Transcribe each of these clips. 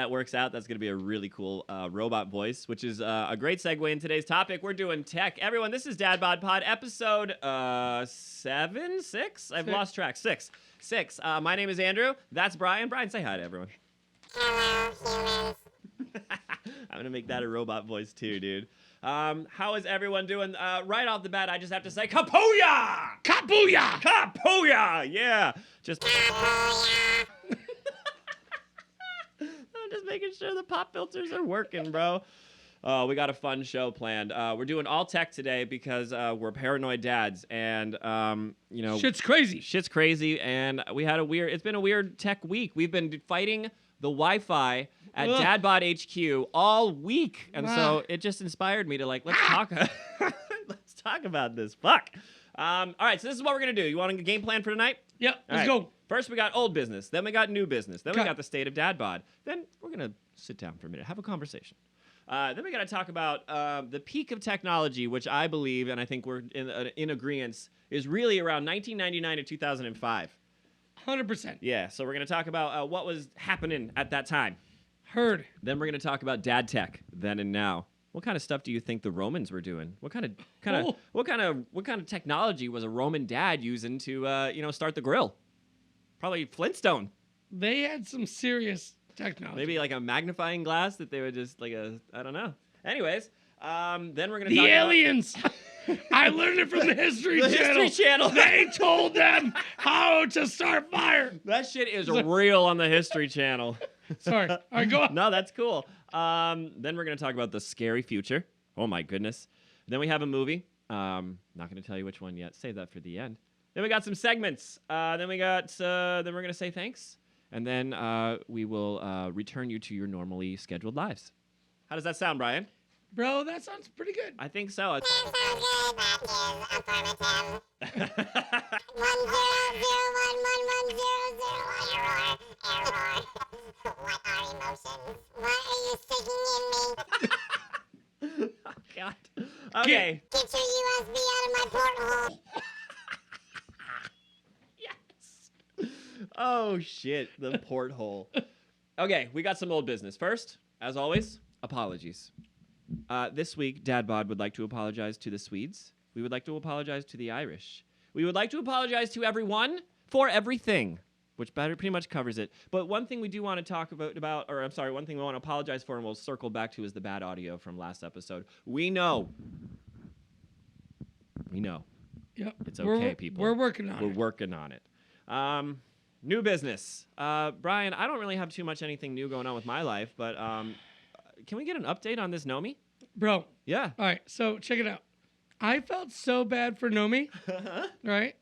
that works out, that's going to be a really cool robot voice, which is a great segue in today's topic. We're doing tech. Everyone, this is DadBodPod, episode 7? 6? I've lost track. 6. My name is Andrew. That's Brian. Brian, say hi to everyone. Hello, humans. I'm going to make that a robot voice too, dude. How is everyone doing? Right off the bat, I just have to say, Kapuya! Kabuya! Kapuya! Yeah. Just... Kapuya. I'm just making sure the pop filters are working, bro. We got a fun show planned. We're doing all tech today because we're paranoid dads, and you know, Shit's crazy. Shit's crazy, and it's been a weird tech week. We've been fighting the Wi-Fi at DadBod HQ all week, and so it just inspired me to let's talk. Let's talk about this. Fuck. All right, so this is what we're gonna do. You want a game plan for tonight? Yep, let's go. First, we got old business. Then we got new business. Then we got the state of DadBod. Then we're going to sit down for a minute, have a conversation. Then we got to talk about the peak of technology, which I believe, and I think we're in agreement, is really around 1999 to 2005. 100%. Yeah, so we're going to talk about what was happening at that time. Heard. Then we're going to talk about dad tech, then and now. What kind of stuff do you think the Romans were doing? What kind of technology was a Roman dad using to start the grill? Probably Flintstone. They had some serious technology. Maybe like a magnifying glass that they would just I don't know. Anyways, then we're gonna the talk aliens. I learned it from the History the Channel. History Channel. They told them how to start fire. That shit is real on the History Channel. Sorry. All right, go on. No, that's cool. Then we're gonna talk about the scary future. Oh my goodness. Then we have a movie. Not gonna tell you which one yet. Save that for the end. Then we got some segments. Then we're gonna say thanks, and then we will return you to your normally scheduled lives. How does that sound, Brian? Bro, that sounds pretty good. I think so. That sounds good. That is affirmative. 100111000 error. What are emotions? What are you sticking in me? Oh, God. Okay. Get your USB out of my porthole. Yes. Oh shit, the porthole. Okay, we got some old business. First, as always, apologies. This week, DadBod would like to apologize to the Swedes. We would like to apologize to the Irish. We would like to apologize to everyone for everything, which pretty much covers it. But one thing we do want to talk one thing we want to apologize for, and we'll circle back to, is the bad audio from last episode. We know. Yep. It's okay, people. We're working on it. We're working on it. New business. Brian, I don't really have too much anything new going on with my life, but can we get an update on this Nomi? Bro. Yeah. All right, so check it out. I felt so bad for Nomi, right?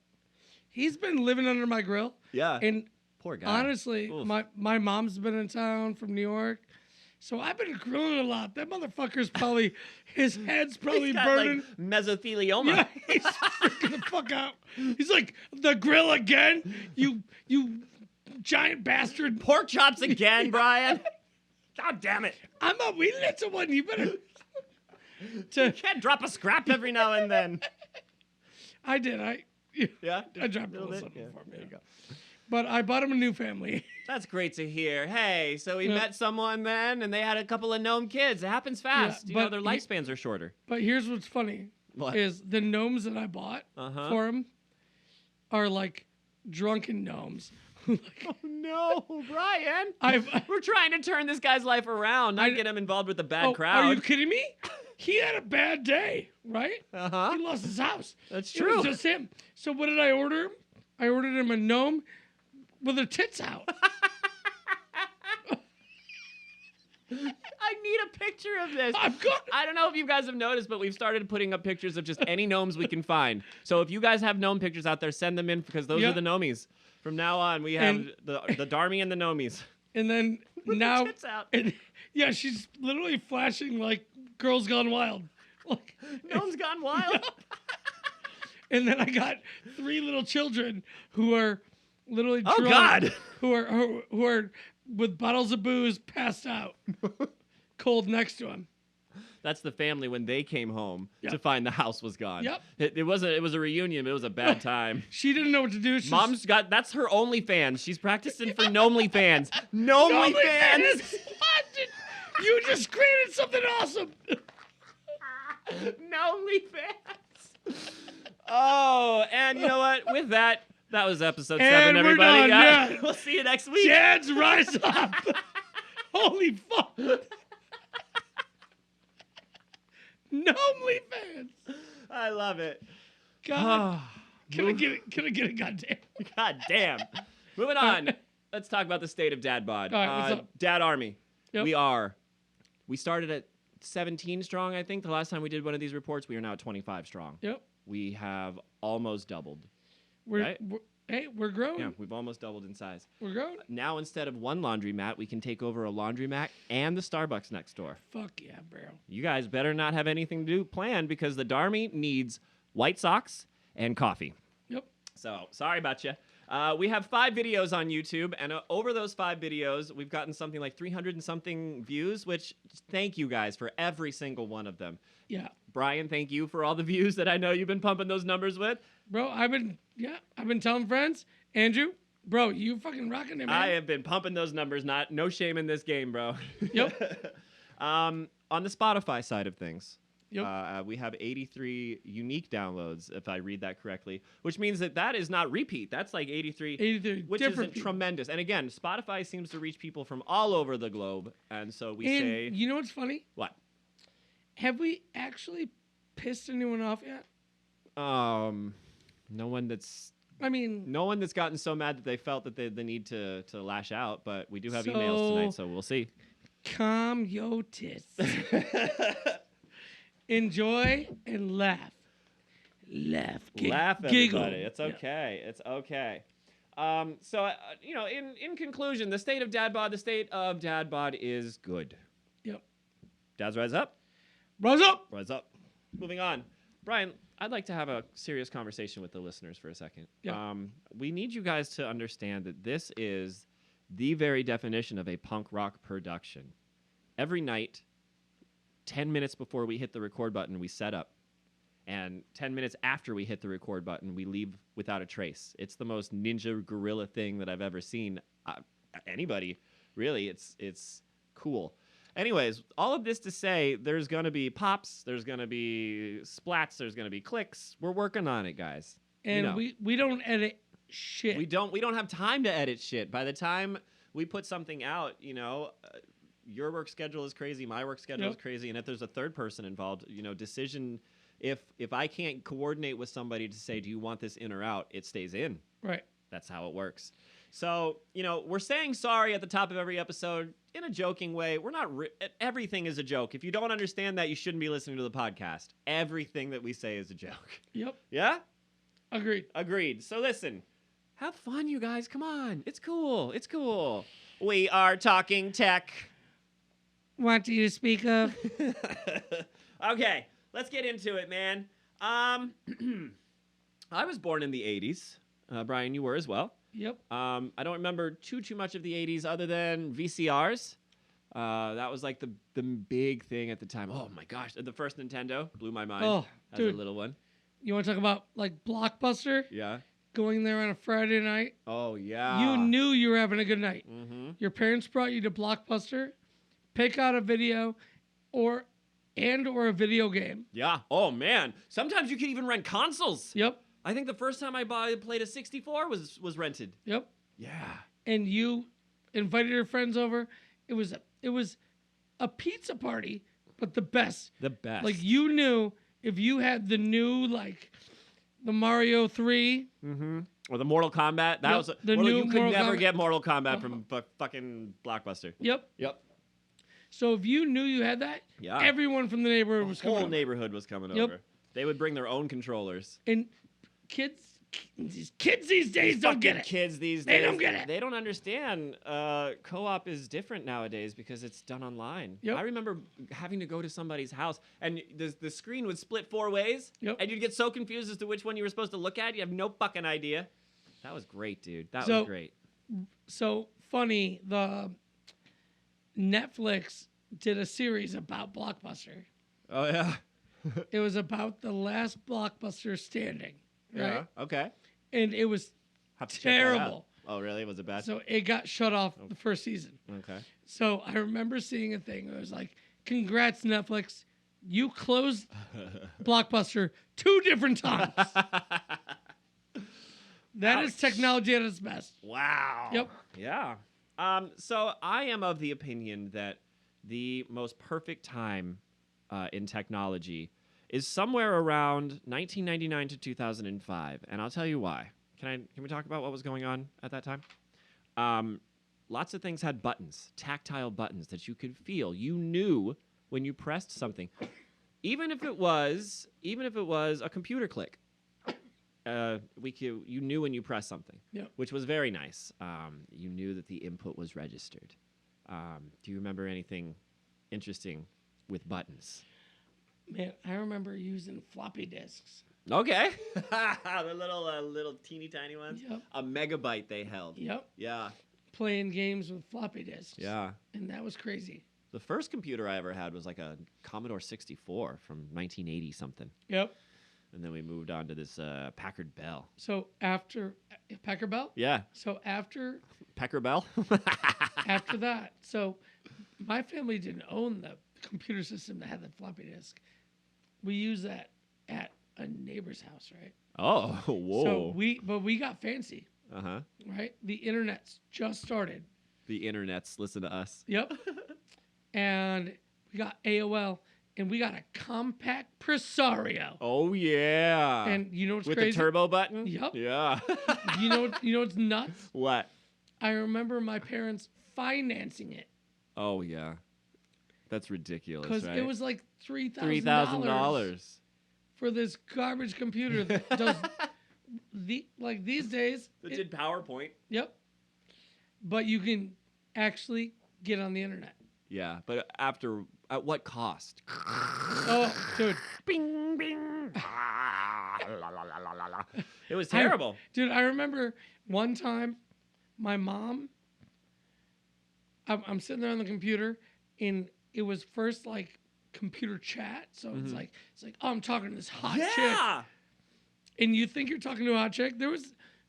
He's been living under my grill. Yeah. And poor guy. honestly, my mom's been in town from New York. So I've been grilling a lot. That motherfucker's probably, his head's probably He's got, burning. Mesothelioma. Yeah, he's freaking the fuck out. He's like, the grill again? You giant bastard. Pork chops again, Brian. God damn it. I'm a wee little one. You better. You can't drop a scrap every now and then. I did. Yeah? I dropped a little bit? something Yeah, for him. there you go. But I bought him a new family. That's great to hear. Hey, so he met someone then, and they had a couple of gnome kids. It happens fast. Yeah, their lifespans are shorter. But here's what's funny. What? Is the gnomes that I bought for him are like drunken gnomes. Oh no, Brian! We're trying to turn this guy's life around, not get him involved with the bad crowd. Are you kidding me? He had a bad day, right? Uh-huh. He lost his house. That's true. It was just him. So what did I order him? I ordered him a gnome with her tits out. I need a picture of this. I've I don't know if you guys have noticed, but we've started putting up pictures of just any gnomes we can find. So if you guys have gnome pictures out there, send them in because those are the gnomies. From now on, we have the Dharmy and the gnomies. And then With now, the tits out. Yeah, she's literally flashing like Girls Gone Wild. Like, Gnomes Gone Wild. And then I got 3 little children who are literally Oh drunk, God, who are with bottles of booze passed out, cold next to him. That's the family when they came home to find the house was gone. Yep. It was a reunion, but it was a bad time. She didn't know what to do. That's her OnlyFans. She's practicing for Gnomely fans. Gnomely fans. You just created something awesome. No OnlyFans. Oh, and you know what? With that was episode 7, And we're everybody. done, yeah. We'll see you next week. Dads, rise up. Holy fuck. No OnlyFans. I love it. God. Can I get a goddamn? God damn. Moving on. Let's talk about the state of DadBod. All right, what's up? Dad Army. Yep. We started at 17 strong, I think. The last time we did one of these reports, we are now at 25 strong. Yep. We have almost doubled. We're growing. Yeah, we've almost doubled in size. We're growing. Now, instead of one laundromat, we can take over a laundromat and the Starbucks next door. Fuck yeah, bro. You guys better not have anything to do planned because the Darmy needs white socks and coffee. Yep. So, sorry about you. We have 5 videos on YouTube, and over those 5 videos, we've gotten something like 300 and something views, which thank you guys for every single one of them. Yeah. Brian, thank you for all the views that I know you've been pumping those numbers with. Bro, I've been telling friends. Andrew, bro, you fucking rocking it, man. I have been pumping those numbers. No shame in this game, bro. Yep. On the Spotify side of things, Yep. we have 83 unique downloads, if I read that correctly, which means that is not repeat. That's like 83, 83 which different isn't people. tremendous. And again, Spotify seems to reach people from all over the globe, and so we And say you know what's funny? what? Have we actually pissed anyone off yet? No one that's gotten so mad that they felt that they need to lash out, but we do have emails tonight, so we'll see. Calm your tits. Enjoy and laugh. Laugh, giggle. Everybody. It's okay. Yeah. It's okay. So in conclusion, the state of DadBod is good. Yep. Dads, rise up. Rise up. Rise up. Moving on. Brian, I'd like to have a serious conversation with the listeners for a second. Yeah. We need you guys to understand that this is the very definition of a punk rock production. Every night, 10 minutes before we hit the record button, we set up. And 10 minutes after we hit the record button, we leave without a trace. It's the most ninja guerrilla thing that I've ever seen. Anybody, really. It's cool. Anyways, all of this to say, there's going to be pops, there's going to be splats, there's going to be clicks. We're working on it, guys. And we don't edit shit. We don't have time to edit shit. By the time we put something out, your work schedule is crazy, my work schedule is crazy, and if there's a third person involved, decision, if I can't coordinate with somebody to say, do you want this in or out, it stays in. Right. That's how it works. So, we're saying sorry at the top of every episode in a joking way. We're not everything is a joke. If you don't understand that, you shouldn't be listening to the podcast. Everything that we say is a joke. Yep. Yeah? Agreed. So listen, have fun, you guys. Come on. It's cool. We are talking tech. Want you to speak of? Okay, let's get into it, man. I was born in the 80s. Brian, you were as well. Yep. I don't remember too much of the 80s other than VCRs. That was like the big thing at the time. Oh my gosh, the first Nintendo blew my mind. Oh, as dude. a little one. You want to talk about like Blockbuster? Yeah. Going there on a Friday night. Oh yeah. You knew you were having a good night. Mm-hmm. Your parents brought you to Blockbuster. Pick out a video or a video game. Yeah. Oh man. Sometimes you could even rent consoles. Yep. I think the first time I played a 64 was rented. Yep. Yeah. And you invited your friends over. It was a pizza party, but the best. The best. Like you knew if you had the new the Mario 3. Mm-hmm. Or the Mortal Kombat. That Yep, was the new you could Mortal never Kombat. get Mortal Kombat from fucking Blockbuster. Yep. Yep. So if you knew you had that, Yeah. everyone from the neighborhood was The coming whole over. neighborhood was coming Yep. over. They would bring their own controllers. And kids these days don't get it. Kids these They days, don't get it. They don't understand. Co-op is different nowadays because it's done online. Yep. I remember having to go to somebody's house, and the screen would split 4 ways, Yep. and you'd get so confused as to which one you were supposed to look at. You have no fucking idea. That was great, dude. That was great. So funny, the Netflix did a series about Blockbuster. Oh yeah. It was about the last Blockbuster standing. Right? Yeah. Okay. And it was Have to check that out. terrible. Oh, really? Was it bad? So it got shut off the first season. Okay. So I remember seeing a thing. It was like, "Congrats, Netflix! You closed Blockbuster 2 different times." That is Ouch. technology at its best. Wow. Yep. Yeah. So I am of the opinion that the most perfect time in technology is somewhere around 1999 to 2005, and I'll tell you why. Can we talk about what was going on at that time? Lots of things had buttons, tactile buttons that you could feel. You knew when you pressed something, even if it was a computer click. You knew when you pressed something, Yep. which was very nice. You knew that the input was registered. Do you remember anything interesting with buttons? Man, I remember using floppy disks. Okay, the little teeny tiny ones. Yep. A megabyte they held. Yep. Yeah, Playing games with floppy disks. yeah. And that was crazy. The first computer I ever had was like a Commodore 64 from 1980 something, Yep. and then we moved on to this Packard Bell. So after Packer Bell? Yeah, So after Packard Bell. that, so my family didn't own the computer system that had the floppy disk. We used that at a neighbor's house, right? Oh, whoa. So we got fancy, Uh-huh. right? The internet's just started. The internets listen to us. Yep. And we got AOL, and we got a compact Presario. Oh yeah. And you know what's with crazy? the turbo button? Yep. Yeah. You know what's nuts? What? I remember my parents financing it Oh yeah. That's ridiculous, because right? it was like $3,000 $3,000. for this garbage computer that does these days. That did PowerPoint. Yep. But you can actually get on the internet. Yeah, but at what cost? Oh, dude. Bing bing. It was terrible. Dude, I remember one time my mom, I'm sitting there on the computer, and it was first like computer chat. So it's like, oh, I'm talking to this hot chick. Yeah. And you think you're talking to a hot chick. There was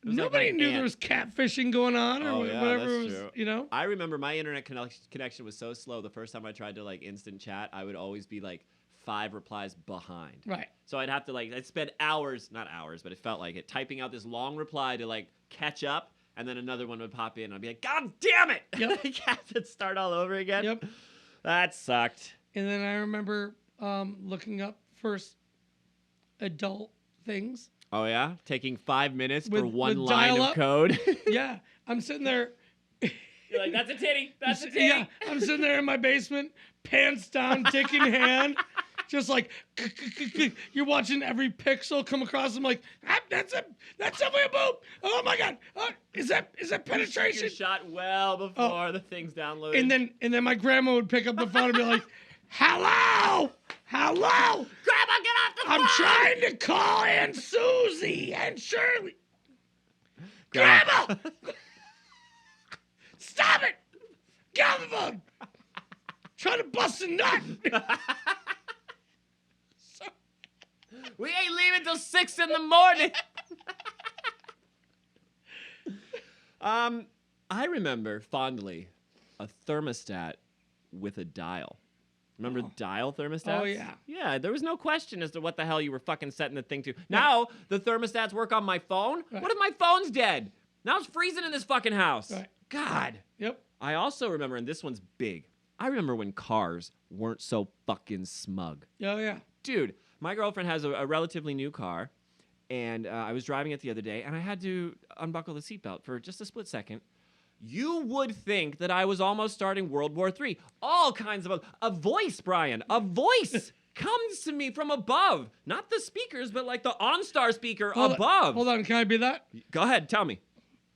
was like nobody my knew aunt. there was catfishing going on or Oh, yeah, whatever that's it was, true. you know? I remember my internet connection was so slow. The first time I tried to like instant chat, I would always be like 5 replies behind. Right. So I'd have to I'd spend hours, not hours, but it felt like it, typing out this long reply to like catch up, and then another one would pop in, and I'd be like, God damn it! Yep. I have to start all over again. Yep. That sucked. And then I remember looking up first adult things. Oh yeah, taking 5 minutes for With one line of dial-up? code. Yeah. I'm sitting there. You're like, that's a titty. That's a titty. Yeah, I'm sitting there in my basement, pants down, dick in hand, just like you're watching every pixel come across. I'm like, that's definitely a boob. Oh my god, is that You're penetration? shot well before the thing's downloaded. And then my grandma would pick up the phone and be like, hello, Grandma, get off the I'm phone! trying to call Aunt Susie and Shirley. Grandma! Grandma, stop it! Get off the phone. Trying to bust a nut. We ain't leaving till 6 in the morning. I remember fondly a thermostat with a dial. Remember dial thermostats? Oh, yeah. Yeah, there was no question as to what the hell you were fucking setting the thing to. Now the thermostats work on my phone. Right. What if my phone's dead? Now it's freezing in this fucking house. Right. God. Yep. I also remember, and this one's big, I remember when cars weren't so fucking smug. Oh yeah. Dude, my girlfriend has a relatively new car, and I was driving it the other day, and I had to unbuckle the seatbelt for just a split second. You would think that I was almost starting World War III. All kinds of a voice, Brian, a voice comes to me from above. Not the speakers, but like the OnStar speaker above. Hold on, can I be that? Go ahead, tell me.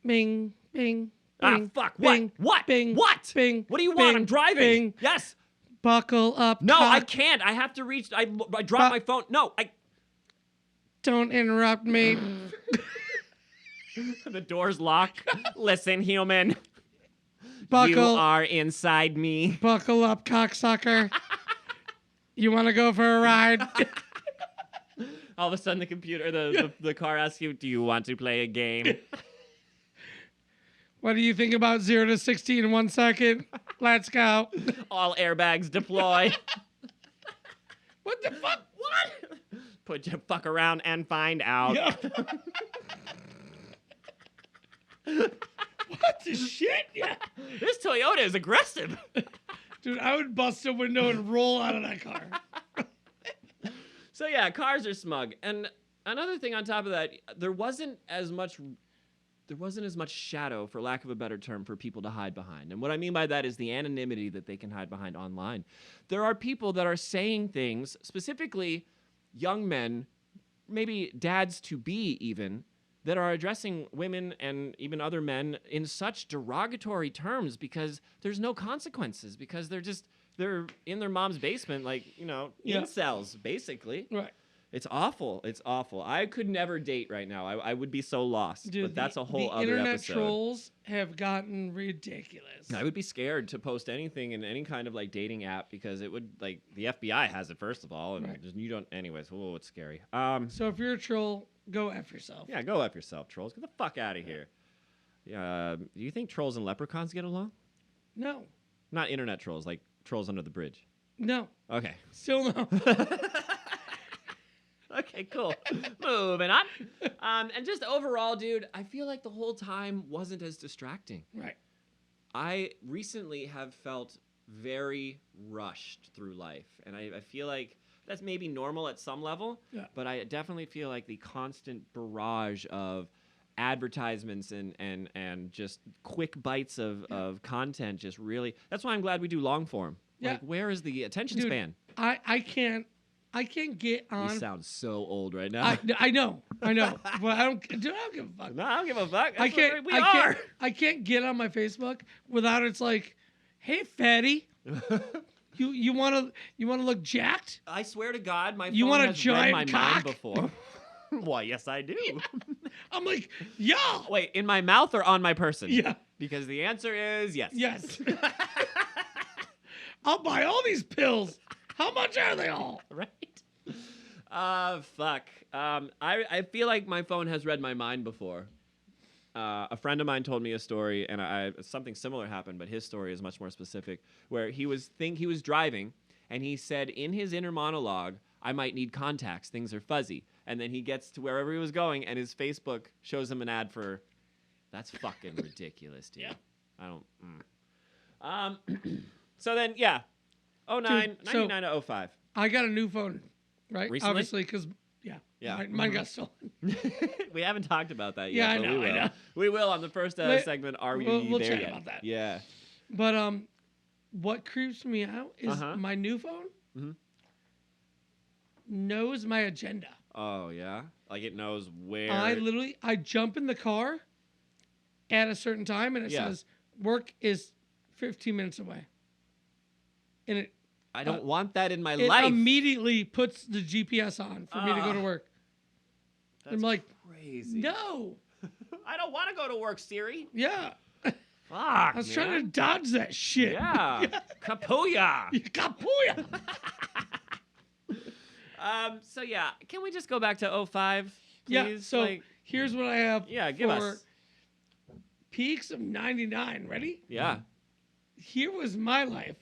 Bing, bing. Ah, Bing, fuck. bing, What? Bing, What? Bing. What do you want? Bing, I'm driving. Bing. Yes. Buckle up. No, I cock. can't. I have to reach. I dropped my phone. No, Don't interrupt me. The door's locked. Listen, human. You Buckle. are inside me. Buckle up, cocksucker. You want to go for a ride? All of a sudden, the computer, the car asks you, "Do you want to play a game?" What do you think about 0 to 60 in 1 second? Let's go. All airbags deploy. What the fuck? What? Put your fuck around and find out. Yeah. What the shit? Yeah. This Toyota is aggressive. Dude, I would bust a window and roll out of that car. So yeah, cars are smug. And another thing on top of that, there wasn't as much shadow, for lack of a better term, for people to hide behind. And what I mean by that is the anonymity that they can hide behind online. There are people that are saying things, specifically young men, maybe dads to be even, that are addressing women and even other men in such derogatory terms because there's no consequences, because they're in their mom's basement, like, Yeah. incels, basically. Right. It's awful. It's awful. I could never date right now. I would be so lost. Dude, but that's a whole the other internet episode. trolls have gotten ridiculous. I would be scared to post anything in any kind of like dating app because it would the FBI has it first of all, and Right. you don't. Anyways, oh, it's scary. So if you're a troll, go F yourself. Yeah, go F yourself, trolls. Get the fuck out of here. Yeah. Do you think trolls and leprechauns get along? No. Not internet trolls, like trolls under the bridge. No. Okay. Still no. Okay, cool. Moving on. And just overall, dude, I feel like the whole time wasn't as distracting. Right. I recently have felt very rushed through life. And I feel like that's maybe normal at some level. Yeah. But I definitely feel like the constant barrage of advertisements and just quick bites of content just really... That's why I'm glad we do long form. Yeah. Like, where is the attention Dude, span? I can't get on. You sound so old right now. I know. But I don't give a fuck. No, I don't give a fuck. I That's can't. what we are. I can't get on my Facebook without it's like, hey, fatty, you wanna look jacked? I swear to God, my You phone want a has read my giant mind cock? before. Why, yes, I do. I'm like, yeah, Wait, in my mouth or on my person? yeah, Because the answer is yes. yes. I'll buy all these pills. How much are they all? Right? Fuck. I feel like my phone has read my mind before. A friend of mine told me a story, and something similar happened, but his story is much more specific, where he was driving, and he said in his inner monologue, I might need contacts. Things are fuzzy. And then he gets to wherever he was going, and his Facebook shows him an ad for... That's fucking ridiculous, dude. Yeah. I don't... So then, yeah. 09, Dude, so- 99 to 05. I got a new phone, right? Recently? Obviously, because Yeah. mine got stolen. We haven't talked about that Yeah, yet, I but know, we I will. know. We will on the first segment. Are we we'll there chat yet? about that. Yeah. But what creeps me out is Uh-huh. my new phone Mhm. knows my agenda. Oh yeah. Like it knows where. I jump in the car at a certain time and it Yeah. says work is 15 minutes away. And I don't want that in my it life. immediately puts the GPS on for me to go to work. That's I'm like, crazy. no. I don't want to go to work, Siri. Yeah. Fuck. I was trying to dodge that shit. Yeah. Kapuya. Kapuya. So yeah, can we just go back to 05, please? Yeah, so Like, here's what I have yeah, give for us. peaks of 99. Ready? Yeah. Here was my life.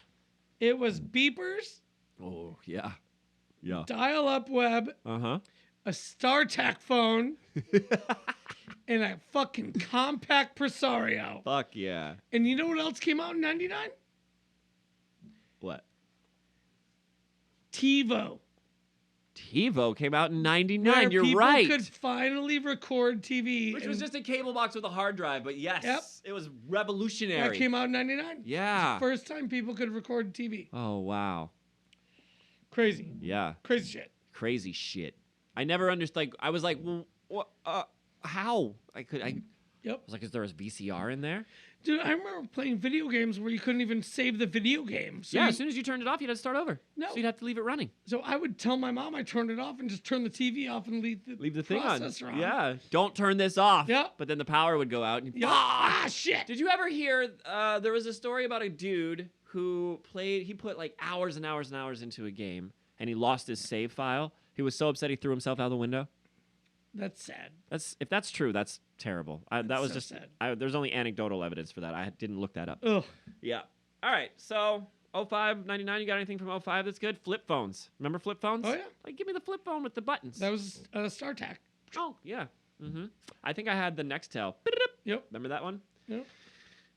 It was beepers, Oh yeah. Yeah. dial-up web, Uh-huh. a StarTAC phone, and a fucking compact Presario. Fuck yeah. And you know what else came out in 99? What? TiVo. TiVo came out in 99. Where You're people right. could finally record TV. Which was and just a cable box with a hard drive, but yes, Yep. it was revolutionary. that came out in 99. Yeah. First time people could record TV. Oh wow. Crazy. Yeah. Crazy shit. Crazy shit. I never understood. Like, I was like, well, what? How? I Yep. was like, is there a VCR in there? Dude, I remember playing video games where you couldn't even save the video game. So Yeah. you- As soon as you turned it off, you'd have to start over. No. So you'd have to leave it running. So I would tell my mom I turned it off and just turn the TV off and leave the Thing on. processor on. Yeah. Don't turn this off. Yeah. But then the power would go out. And Yeah. Ah, shit. Did you ever hear? There was a story about a dude who played. He put like hours and hours and hours into a game, and he lost his save file. He was so upset he threw himself out the window. That's sad. If that's true, that's terrible. That was so just sad. there's only anecdotal evidence for that. I didn't look that up. Ugh. Yeah. All right. So 05, 99, you got anything from 05 that's good? Flip phones. Remember flip phones? Oh, yeah. Like, give me the flip phone with the buttons. That was StarTAC. Oh, yeah. Mm-hmm. I think I had the Nextel. Yep. Remember that one? Yep.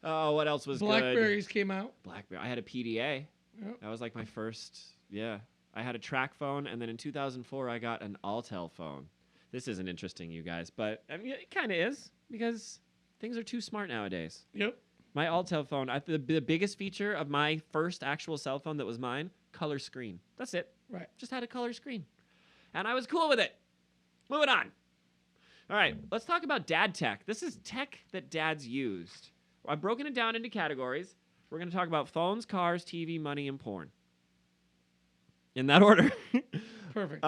Oh, what else was Blackberries came out. good? Blackberry. I had a PDA. Yep. That was like my first, yeah. I had a track phone, and then in 2004, I got an Altel phone. This isn't interesting, you guys, but I mean, it kind of is, because things are too smart nowadays. Yep. My Altel phone, the biggest feature of my first actual cell phone that was mine, color screen. That's it. Right. Just had a color screen. And I was cool with it. Moving on. All right, let's talk about dad tech. This is tech that dads used. I've broken it down into categories. We're going to talk about phones, cars, TV, money, and porn. In that order. Perfect.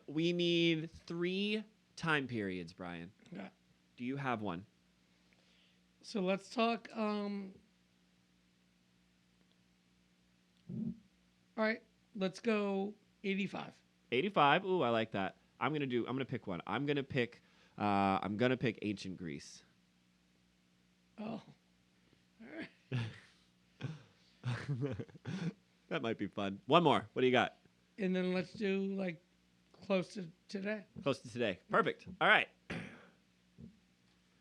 We need 3 time periods, Brian. Yeah. Do you have one? So let's talk. All right, let's go 85. 85. Ooh, I like that. I'm gonna pick one. I'm gonna pick ancient Greece. Oh. All right. That might be fun. One more. What do you got? And then let's do like close to today. Close to today. Perfect. All right.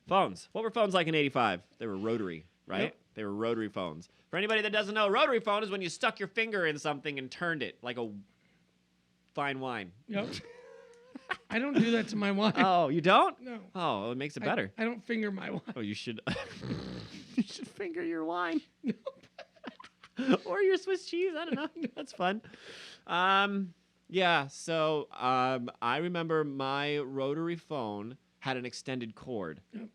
Phones. What were phones like in 85? They were rotary, right? Yep. They were rotary phones. For anybody that doesn't know, a rotary phone is when you stuck your finger in something and turned it like a fine wine. Yep. I don't do that to my wife. Oh, you don't? No. Oh, it makes it better. I don't finger my wife. Oh, you should. You should finger your wine. Or your Swiss cheese. I don't know. That's fun. Yeah. So I remember my rotary phone had an extended cord, Yep.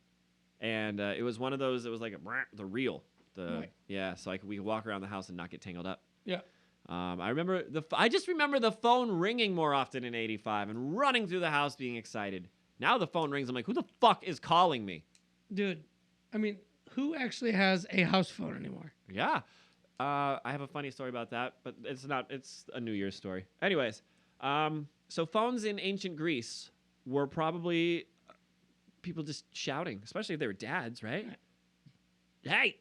and it was one of those that was like the reel. Right. Yeah. So we could walk around the house and not get tangled up. Yeah. I just remember the phone ringing more often in '85 and running through the house being excited. Now the phone rings. I'm like, who the fuck is calling me? Dude, I mean, who actually has a house phone anymore? Yeah. I have a funny story about that, but it's a New Year's story. Anyways, so phones in ancient Greece were probably people just shouting, especially if they were dads, right? Hey,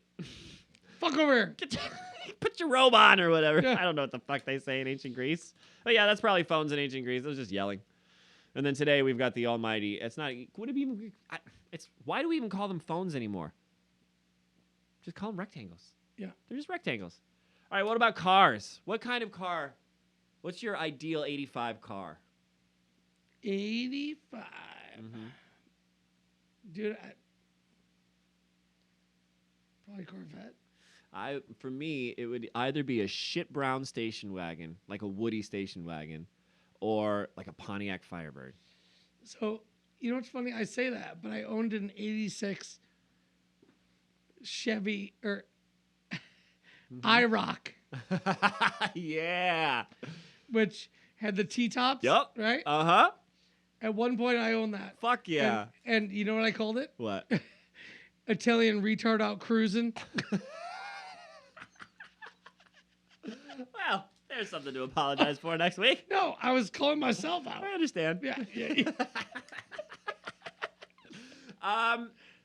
Fuck over here. put your robe on or whatever. Yeah. I don't know what the fuck they say in ancient Greece. But yeah, that's probably phones in ancient Greece. It was just yelling. And then today we've got the almighty. It's not, would it be even, why do we even call them phones anymore? Just call them rectangles. Yeah. They're just rectangles. All right, what about cars? What kind of car? What's your ideal 85 car? 85. Mm-hmm. Dude, probably Corvette. For me, it would either be a shit brown station wagon, like a Woody station wagon, or like a Pontiac Firebird. So, you know what's funny? I say that, but I owned an 86 Chevy or IROC, Yeah. which had the T-tops. Yep. Right? Uh-huh. At one point, I owned that. Fuck yeah. And you know what I called it? What? Italian retard out cruising. Well, there's something to apologize for next week. No, I was calling myself out. I understand. Yeah.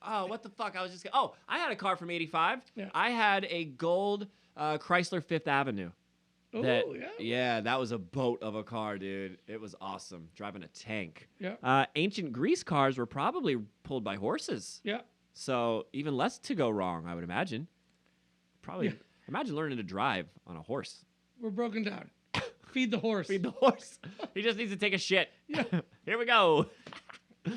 Oh, what the fuck? I had a car from 85. Yeah. I had a gold Chrysler Fifth Avenue. Oh, That- yeah. Yeah, that was a boat of a car, dude. It was awesome. Driving a tank. Yeah. Ancient Greece cars were probably pulled by horses. Yeah. So even less to go wrong, I would imagine. Probably. Yeah. Imagine learning to drive on a horse. We're broken down. Feed the horse. Feed the horse. He just needs to take a shit. Yeah. Here we go.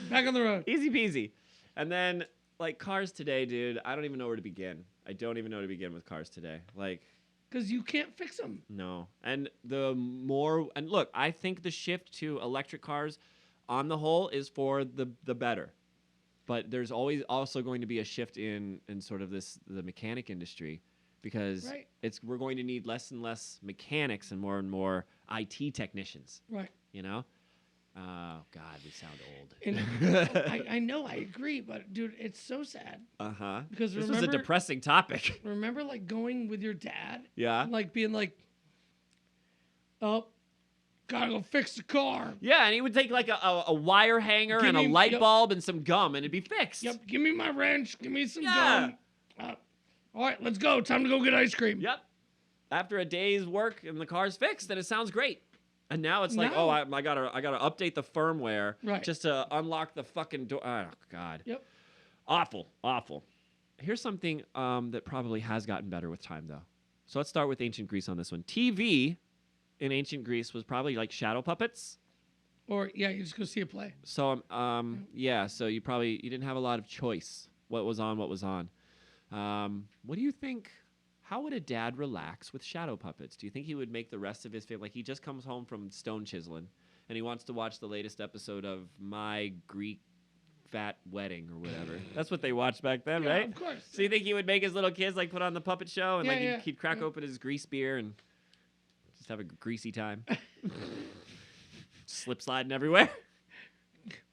Back on the road. Easy peasy. And then, like, cars today, dude, I don't even know where to begin. I don't even know where to begin with cars today. Like, Because you can't fix them. no. And look, I think the shift to electric cars on the whole is for the better. But there's always also going to be a shift in sort of the mechanic industry, because Right. we're going to need less and less mechanics and more IT technicians, Right. you know? Oh, God, we sound old. And I know, I agree, but dude, it's so sad. Uh-huh. Because This was a depressing topic. Remember, like, going with your dad? Yeah. And, like, being like, oh, Gotta go fix the car. Yeah, and he would take like a wire hanger Give and a me- light yep. bulb and some gum, and it'd be fixed. Yep, give me my wrench. Give me some Yeah. gum. All right, let's go. Time to go get ice cream. Yep. After a day's work and the car's fixed, then it sounds great. And now it's like, No. oh, I gotta update the firmware Right. just to unlock the fucking door. Oh God. Yep. Awful. Here's something that probably has gotten better with time, though. So let's start with ancient Greece on this one. TV in ancient Greece was probably like shadow puppets. Or yeah, you just go see a play. So yeah, so you didn't have a lot of choice. What was on? What do you think? How would a dad relax with shadow puppets? Do you think he would make the rest of his family, like he just comes home from stone chiseling and he wants to watch the latest episode of My Greek Fat Wedding or whatever? That's what they watched back then, Yeah, right? of course. So you think he would make his little kids like put on the puppet show and Yeah, like yeah, he'd crack yeah. open his grease beer and just have a greasy time? Slip sliding everywhere.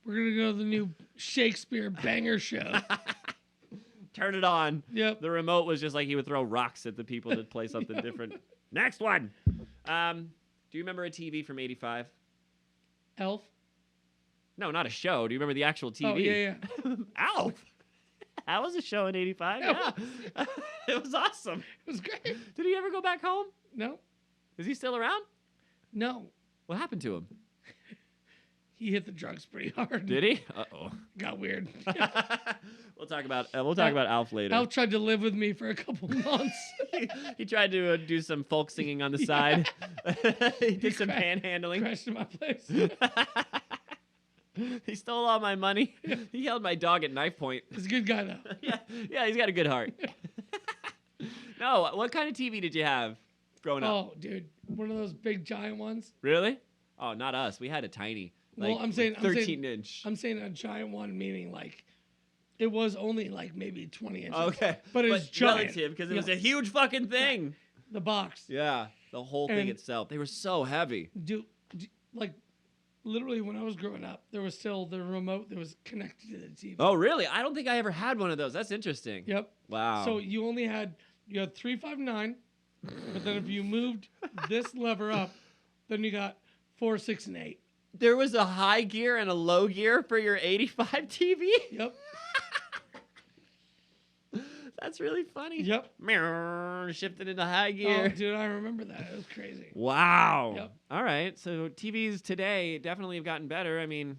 We're gonna go to the new Shakespeare banger show. Turn it on. Yep. The remote was just like he would throw rocks at the people that play something different. Next one. Do you remember a TV from '85? Elf. No, not a show. Do you remember the actual TV? Oh yeah. Alf. That was a show in '85. Yeah. It was awesome. It was great. Did he ever go back home? No. Is he still around? No. What happened to him? He hit the drugs pretty hard. Did he? Uh-oh. Got weird. We'll talk about Alf later. Elf tried to live with me for a couple months. He tried to do some folk singing on the side. He did some panhandling. Crashed in my place. He stole all my money. He held my dog at knife point. He's a good guy though. Yeah, he's got a good heart. No, what kind of TV did you have growing up? Oh, dude, one of those big giant ones. Really? Oh, not us. We had a tiny. Well, I'm saying 13-inch. I'm saying a giant one, meaning like it was only like maybe 20 inches. Okay, but it was giant relative because it was Yeah. a huge fucking thing. The box. Yeah, the whole thing And- itself. They were so heavy. Like literally when I was growing up, there was still the remote that was connected to the TV. Oh, really? I don't think I ever had one of those. That's interesting. Yep. Wow. So you had 359, but then if you moved this lever up, then you got 4, 6, and 8. There was a high gear and a low gear for your 85 TV? Yep. That's really funny. Yep. Shifted into high Oh, gear. dude, I remember that. It was crazy. Wow. Yep. All right. So TVs today definitely have gotten better. I mean,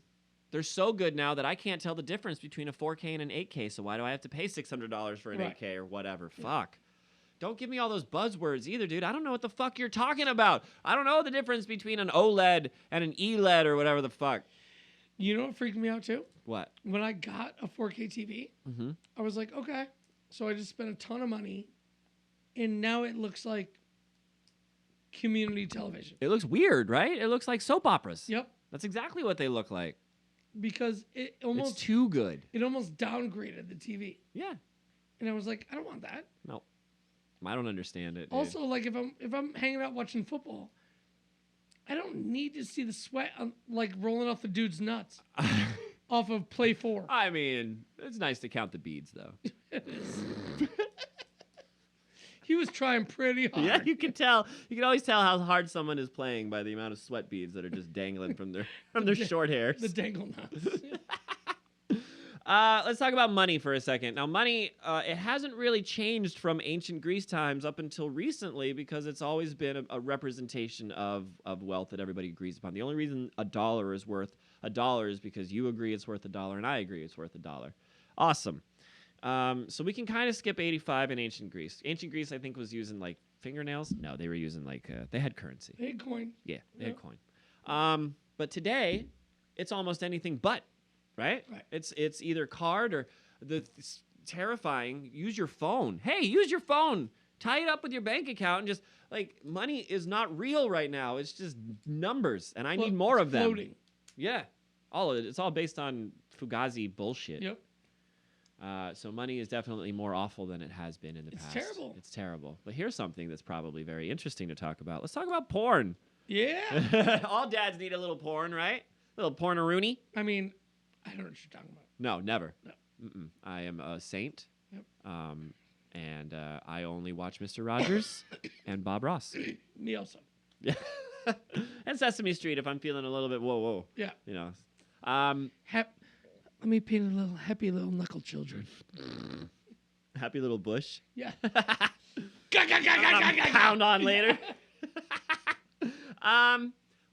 they're so good now that I can't tell the difference between a 4K and an 8K. So why do I have to pay $600 for an Right. 8K or whatever? Fuck. Don't give me all those buzzwords either, dude. I don't know what the fuck you're talking about. I don't know the difference between an OLED and an ELED or whatever the fuck. You know what freaked me out too? What? When I got a 4K TV, Mm-hmm. I was like, okay. So I just spent a ton of money, and now it looks like community television. It looks weird, right? It looks like soap operas. Yep. That's exactly what they look like. Because it It's almost too good. downgraded the TV, Yeah. and I was like, I don't want that. No. I don't understand it. dude. Also, like if I'm hanging out watching football, I don't need to see the sweat like rolling off the dude's nuts off of play 4. I mean, it's nice to count the beads, though. He was trying pretty hard. Yeah, you can tell. You can always tell how hard someone is playing by the amount of sweat beads that are just dangling from their short hairs. The dangle nuts. Let's talk about money for a second. Now, money, it hasn't really changed from ancient Greece times up until recently because it's always been a representation of wealth that everybody agrees upon. The only reason a dollar is worth a dollar is because you agree it's worth $1 and I agree it's worth $1. Awesome. So we can kind of skip 85 in ancient Greece. Ancient Greece, I think, was using like fingernails. No, they were using like they had currency. Bitcoin. Yeah, they had coin. But today, it's almost anything but, right? Right. It's either card or it's terrifying. Use your phone. Hey, use your phone. Tie it up with your bank account and just like money is not real right now. It's just numbers, and I need more of them. Floating. Yeah, all of it. It's all based on fugazi bullshit. Yep. So money is definitely more awful than it has been in the It's past. terrible. It's terrible. But here's something that's probably very interesting to talk about. Let's talk about porn. Yeah. All dads need a little porn, right? A little porn-a-rooney. I mean, I don't know what you're talking about. No, never. No. Mm-mm. I am a saint. Yep. And I only watch Mr. Rogers and Bob Ross. Me also. Yeah. And Sesame Street if I'm feeling a little bit whoa. Yeah. You know. Let me paint a little happy little knuckle children. Happy little bush. Yeah. Pound on later.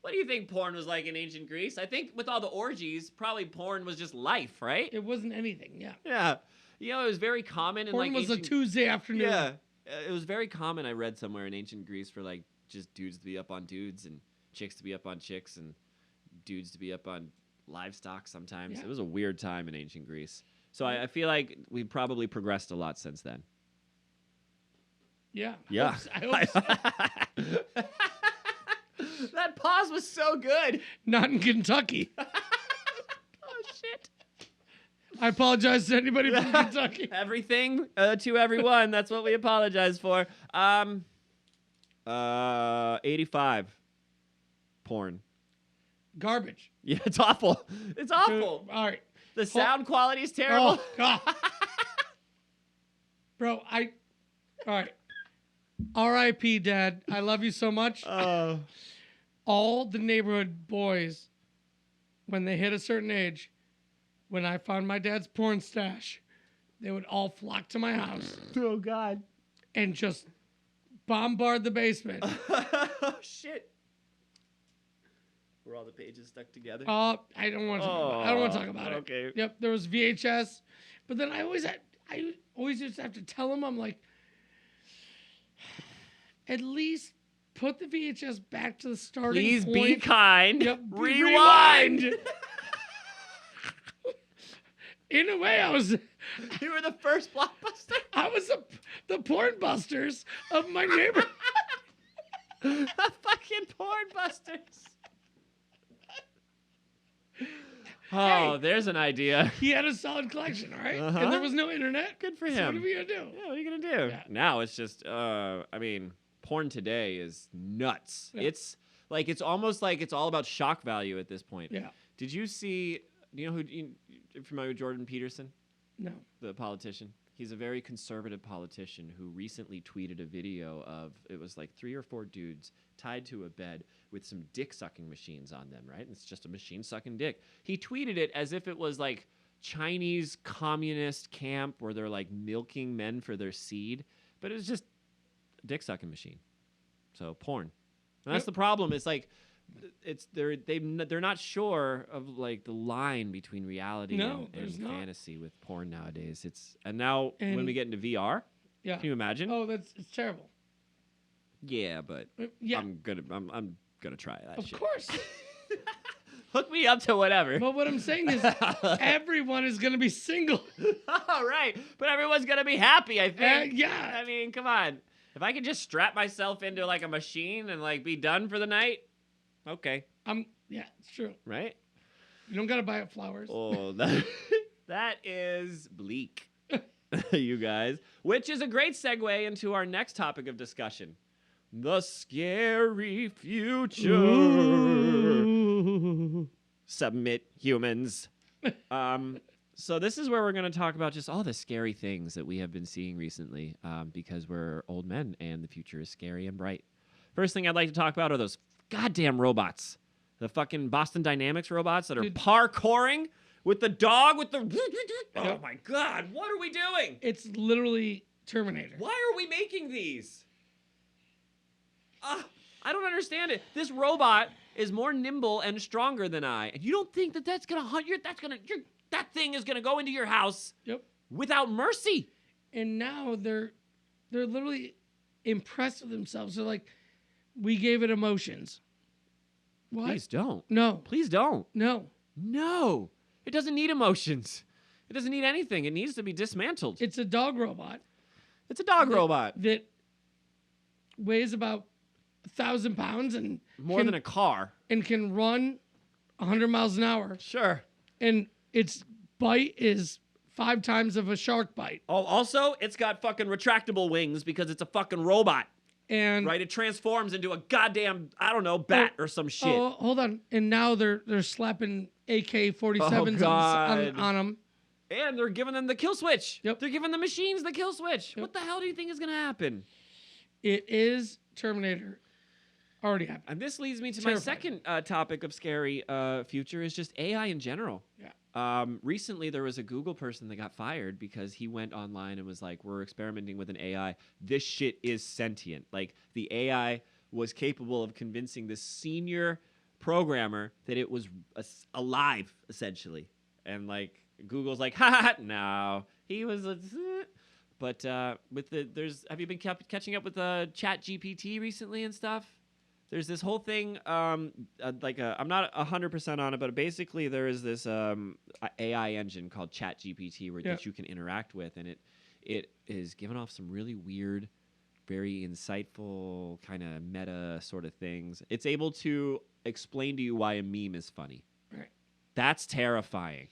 What do you think porn was like in ancient Greece? I think with all the orgies, probably porn was just life, right? It wasn't anything. Yeah. Yeah. You know, it was very common in Porn like was ancient... a Tuesday afternoon. Yeah. It was very common, I read somewhere in ancient Greece, for like just dudes to be up on dudes and chicks to be up on chicks and dudes to be up on livestock sometimes. Yeah. It was a weird time in ancient Greece. So I feel like we've probably progressed a lot since then. Yeah. Yeah. I hope so. That pause was so good. Not in Kentucky. Oh, shit. I apologize to anybody from Kentucky. Everything to everyone. That's what we apologize for. 85. Porn. Garbage. Yeah, it's awful. It's awful. All right. The sound quality is terrible. Oh, God. Bro, all right. R.I.P. Dad. I love you so much. Oh. All the neighborhood boys, when they hit a certain age, when I found my dad's porn stash, they would all flock to my house Oh, God. and just bombard the basement. Oh, shit. Were all the pages stuck together? I don't want to talk about it. I don't want to talk about it. Okay. Yep, there was VHS, but then I always used to have to tell him, I'm like, at least put the VHS back to the starting Please point. be kind. Yep, Rewind. In a way, I was You were the first blockbuster. the porn busters of my neighborhood. The fucking porn busters. Oh, there's an idea. He had a solid collection, all right? Uh-huh. And there was no internet. Good for So him. what are we gonna do? Yeah, what are you gonna do? Yeah. Now it's just, I mean, porn today is nuts. Yeah. It's almost like it's all about shock value at this point. Yeah. Did you see? Do you know you're familiar with Jordan Peterson, No. the politician? He's a very conservative politician who recently tweeted a video of, it was like 3 or 4 dudes tied to a bed with some dick sucking machines on them, right? And it's just a machine sucking dick. He tweeted it as if it was like Chinese communist camp where they're like milking men for their seed, but it was just a dick sucking machine. So porn. And that's the problem. It's like they're not sure of like the line between reality and there's not. fantasy with porn nowadays. And now when we get into VR, Yeah. can you imagine? Oh, it's terrible. Yeah, but Yeah. I'm gonna try that. Of shit. course. Hook me up to whatever. But what I'm saying is everyone is gonna be single. All right, but everyone's gonna be happy. I think. Yeah. I mean, come on. If I could just strap myself into like a machine and like be done for the night, okay, Yeah, it's true. right? You don't gotta buy it flowers. Oh, that is bleak, you guys. Which is a great segue into our next topic of discussion: the scary future. Ooh. Submit humans. So this is where we're going to talk about just all the scary things that we have been seeing recently, because we're old men and the future is scary and bright. First thing I'd like to talk about are those goddamn robots. The fucking Boston Dynamics robots that are parkouring with the dog with the... Oh my God, what are we doing? It's literally Terminator. Why are we making these? I don't understand it. This robot is more nimble and stronger than I. And you don't think that that's going to hunt you? That thing is going to go into your house without mercy. And now they're literally impressed with themselves. They're like, we gave it emotions. What? Please don't. No. Please don't. No. No. It doesn't need emotions. It doesn't need anything. It needs to be dismantled. It's a dog robot. It's a dog robot. That weighs about 1,000 pounds and More than a car. and can run 100 miles an hour. Sure. And its bite is 5 times of a shark bite. Oh, also, it's got fucking retractable wings because it's a fucking robot. And Right? It transforms into a goddamn, I don't know, bat or some shit. Oh, hold on. And now they're slapping AK-47s on them. And they're giving them the kill switch. Yep. They're giving the machines the kill switch. Yep. What the hell do you think is going to happen? It is Terminator. Already happened. And this leads me to my Terrifying. second topic of scary future is just AI in general. Yeah. Recently, there was a Google person that got fired because he went online and was like, we're experimenting with an AI. This shit is sentient. Like, the AI was capable of convincing this senior programmer that it was alive, essentially. And, like, Google's like, ha, no. He was a... But with have you been catching up with Chat GPT recently and stuff? There's this whole thing, I'm not 100% on it, but basically there is this AI engine called Chat GPT that you can interact with, and it is giving off some really weird, very insightful, kind of meta sort of things. It's able to explain to you why a meme is funny. Right. That's terrifying.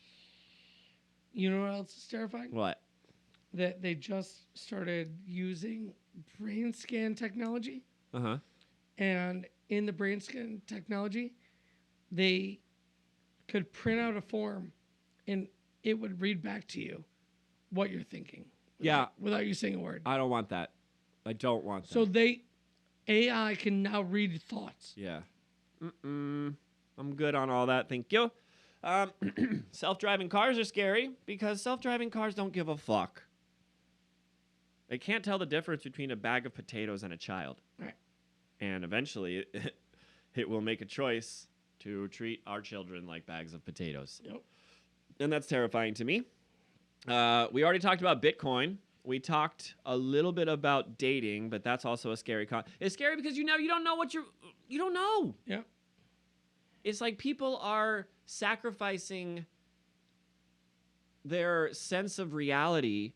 You know what else is terrifying? What? That they just started using brain scan technology. Uh-huh. And in the brain scan technology, they could print out a form and it would read back to you what you're thinking. Without you saying a word. I don't want that. I don't want that. So AI can now read thoughts. Yeah. I'm good on all that. Thank you. Self-driving cars are scary because self-driving cars don't give a fuck. They can't tell the difference between a bag of potatoes and a child. Right. And eventually, it will make a choice to treat our children like bags of potatoes. Yep. And that's terrifying to me. We already talked about Bitcoin. We talked a little bit about dating, but that's also a scary It's scary because you don't know you don't know. Yeah. It's like people are sacrificing their sense of reality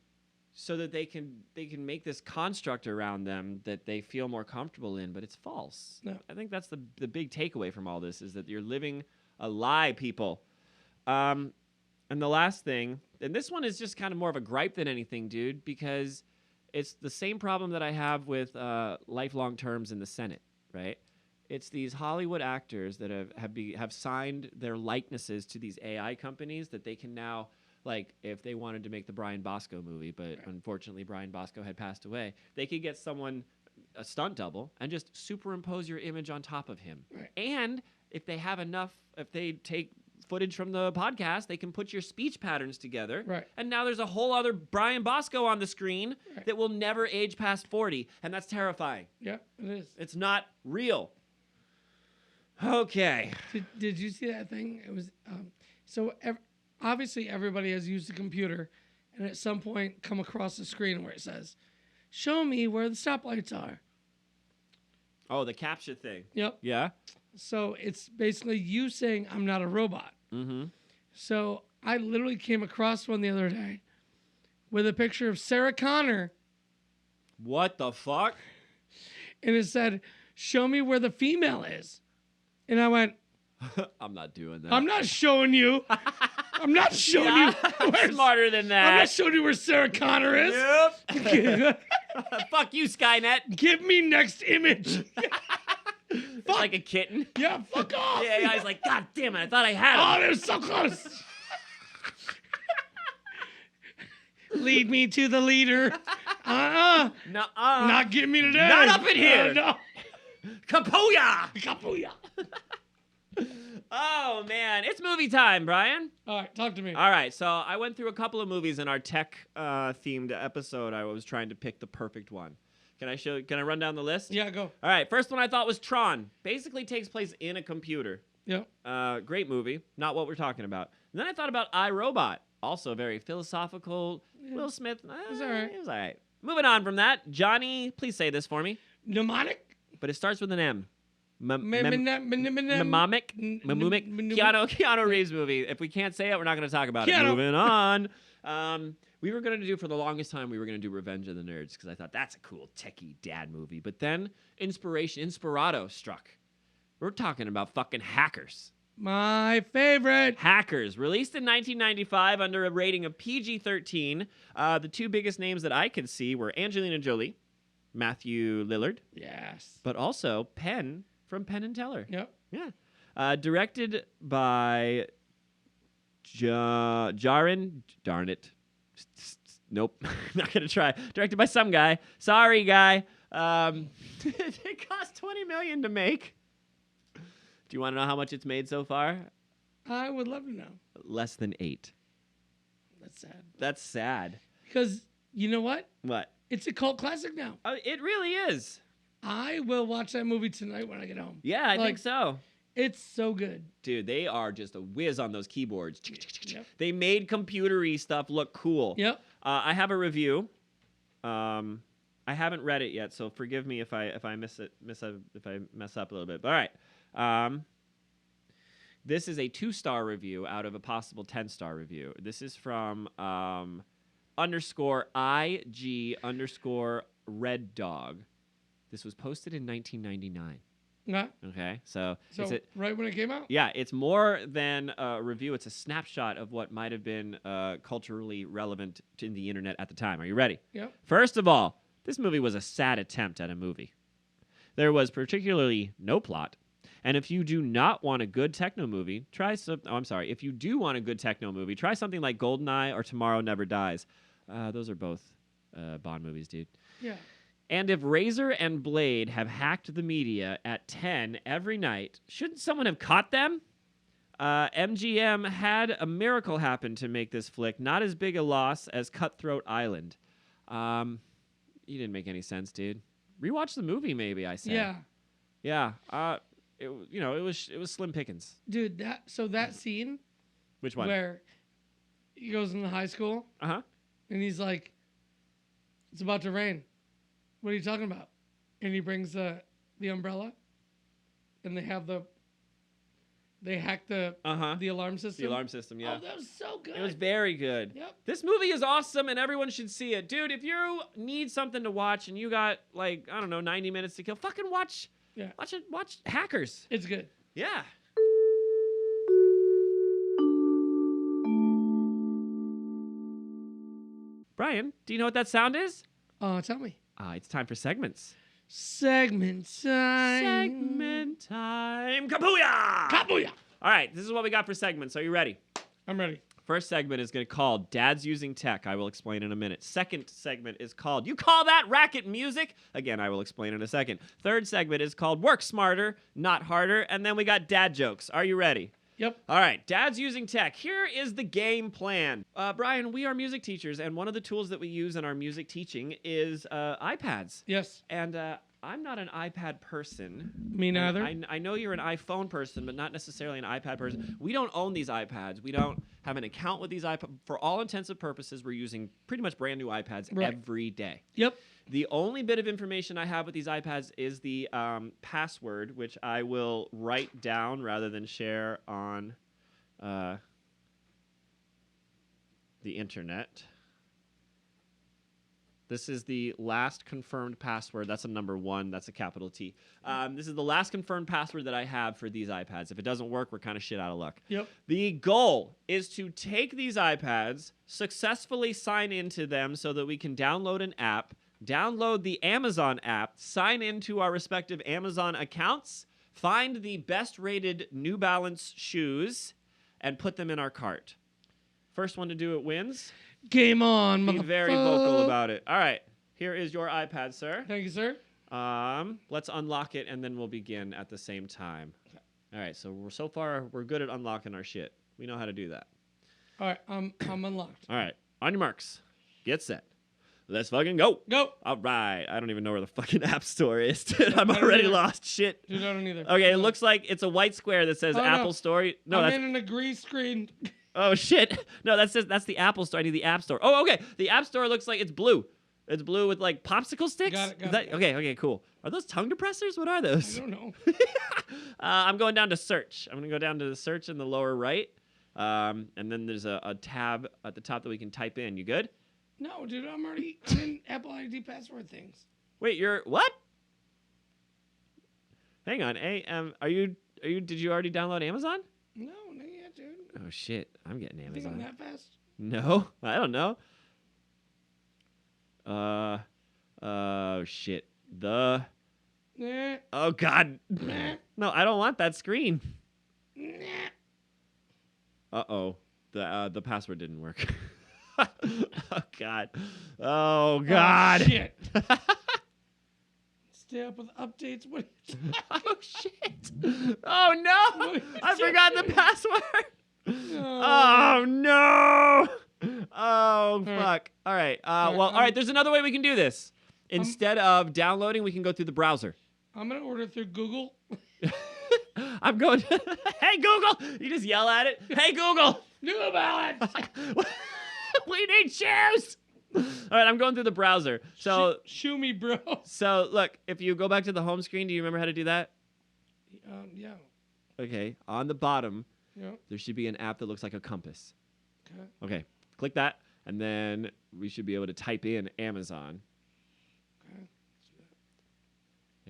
so that they can make this construct around them that they feel more comfortable in, but it's false. No. I think that's the big takeaway from all this is that you're living a lie, people. And the last thing, and this one is just kind of more of a gripe than anything, dude, because it's the same problem that I have with lifelong terms in the Senate, right? It's these Hollywood actors that have signed their likenesses to these AI companies that they can now, like, if they wanted to make the Brian Bosco movie, but unfortunately Brian Bosco had passed away, they could get someone, a stunt double, and just superimpose your image on top of him. Right. And if they have enough, if they take footage from the podcast, they can put your speech patterns together. Right. And now there's a whole other Brian Bosco on the screen that will never age past 40. And that's terrifying. Yeah, it is. It's not real. Okay. Did you see that thing? It was obviously everybody has used a computer and at some point come across a screen where it says, "Show me where the stoplights are." Oh, the CAPTCHA thing. Yep. Yeah. So it's basically you saying, "I'm not a robot." Mm-hmm. So I literally came across one the other day with a picture of Sarah Connor, What the fuck? and it said, "Show me where the female is." And I went, I'm not doing that. "I'm not showing you. I'm not showing you. I'm smarter than that. I'm not showing you where Sarah Connor is. Yep. Fuck you, Skynet. Give me next image." It's like a kitten. Yeah, fuck off. Yeah, guy's like, God damn it, I thought I had him. Oh, they're so close. Lead me to the leader. Nuh-uh. Not getting me today. Not up in here. No. Kapuya! Kapuya. Oh, man. It's movie time, Brian. All right, talk to me. All right, so I went through a couple of movies in our tech-themed episode. I was trying to pick the perfect one. Can I run down the list? Yeah, go. All right, first one I thought was Tron. Basically takes place in a computer. Yep. Great movie. Not what we're talking about. And then I thought about iRobot. Also very philosophical. Yeah. Will Smith. It was all right. It was all right. Moving on from that. Johnny, please say this for me. Mnemonic? But it starts with an M. Mnemonic? Keanu Reeves movie. If we can't say it, we're not going to talk about it. Keanu. Moving on. We were going to do, for the longest time, we were going to do Revenge of the Nerds because I thought that's a cool techie dad movie. But then Inspirado struck. We're talking about fucking Hackers. My favorite. Hackers, released in 1995 under a rating of PG-13. The two biggest names that I could see were Angelina Jolie, Matthew Lillard, Yes. but also Penn from Penn and Teller. Yep. Yeah. Directed by Darn it. Nope. Not going to try. Directed by some guy. Sorry, guy. It cost $20 million to make. Do you want to know how much it's made so far? I would love to know. Less than 8. That's sad. That's sad. Because you know what? What? It's a cult classic now. It really is. I will watch that movie tonight when I get home. Yeah, I Like, think so. It's so good. Dude, they are just a whiz on those keyboards. Yep. They made computery stuff look cool. Yep. I have a review. I haven't read it yet, so forgive me if I mess up a little bit. But all right. This is a 2-star review out of a possible 10-star review. This is from _IG_Red Dog. This was posted in 1999. Yeah. Okay, so So right when it came out? yeah, it's more than a review. It's a snapshot of what might have been culturally relevant in the internet at the time. Are you ready? Yep. First of all, this movie was a sad attempt at a movie. There was particularly no plot. And if you do not want a good techno movie, if you do want a good techno movie, try something like GoldenEye or Tomorrow Never Dies. Those are both Bond movies, dude. Yeah. And if Razor and Blade have hacked the media at 10 every night, shouldn't someone have caught them? MGM had a miracle happen to make this flick not as big a loss as Cutthroat Island. You didn't make any sense, dude. Rewatch the movie, maybe, I say. Yeah. Yeah. It was slim pickings. Dude, that scene Which one? where he goes into high school Uh-huh. and he's like, it's about to rain. What are you talking about? And he brings the umbrella and they hack the alarm system. The alarm system, yeah. Oh, that was so good. It was very good. Yep. This movie is awesome and everyone should see it. Dude, if you need something to watch and you got 90 minutes to kill, fucking watch Watch Hackers. It's good. Yeah. Brian, do you know what that sound is? Tell me. It's time for segments. Segment time. Segment time. Kabooyah! Kabooyah! All right, this is what we got for segments. Are you ready? I'm ready. First segment is going to call Dad's Using Tech. I will explain in a minute. Second segment is called You Call That Racket Music? Again, I will explain in a second. Third segment is called Work Smarter, Not Harder. And then we got dad jokes. Are you ready? Yep. All right, Dad's Using Tech. Here is the game plan. Brian, we are music teachers, and one of the tools that we use in our music teaching is iPads. Yes. And I'm not an iPad person. Me neither. I know you're an iPhone person, but not necessarily an iPad person. We don't own these iPads. We don't have an account with these iPads. For all intents and purposes, we're using pretty much brand new iPads every day. Yep. The only bit of information I have with these iPads is the password, which I will write down rather than share on the internet. This is the last confirmed password. That's a number 1. That's a capital T. This is the last confirmed password that I have for these iPads. If it doesn't work, we're kind of shit out of luck. Yep. The goal is to take these iPads, successfully sign into them so that we can download an app, download the Amazon app, sign into our respective Amazon accounts, find the best-rated New Balance shoes, and put them in our cart. First one to do it wins. Game on, Be motherfucker. very vocal about it. All right. Here is your iPad, sir. Thank you, sir. Let's unlock it, and then we'll begin at the same time. All right. So we're good at unlocking our shit. We know how to do that. All right. I'm unlocked. All right. On your marks. Get set. Let's fucking go. Go. All right. I don't even know where the fucking App Store is, dude. I'm already lost. Shit. Dude, I don't either. Okay. It looks like it's a white square that says Oh, no. Apple Store. No, I'm that's... in an agree screen. Oh, shit. No, that's the Apple Store. I need the App Store. Oh, okay. The App Store looks like it's blue. It's blue with, like, popsicle sticks? Got it. Okay, cool. Are those tongue depressors? What are those? I don't know. I'm going down to search. I'm going to go down to the search in the lower right. And then there's a tab at the top that we can type in. You good? No, dude, I'm in Apple ID password things. Wait, you're... What? Hang on. Did you already download Amazon? No, not yet, dude. Oh, shit. I'm getting You think Amazon. I'm that fast? No, I don't know. Shit. Nah. Oh, God. Nah. No, I don't want that screen. Nah. Uh-oh. The password didn't work. Oh, God. Oh, God. Oh, shit. stay up with updates. What? Oh shit! Oh no! I forgot the password. Oh no! Oh fuck! All right. Well, all right. There's another way we can do this. Instead of downloading, we can go through the browser. I'm gonna order through Google. I'm going. Hey Google! You just yell at it. Hey Google! New balance. We need shoes. All right, I'm going through the browser. So shoe me, bro. So look, if you go back to the home screen, do you remember how to do that? Yeah. Okay, on the bottom, Yeah. there should be an app that looks like a compass. Okay. Okay, click that, and then we should be able to type in Amazon. Okay.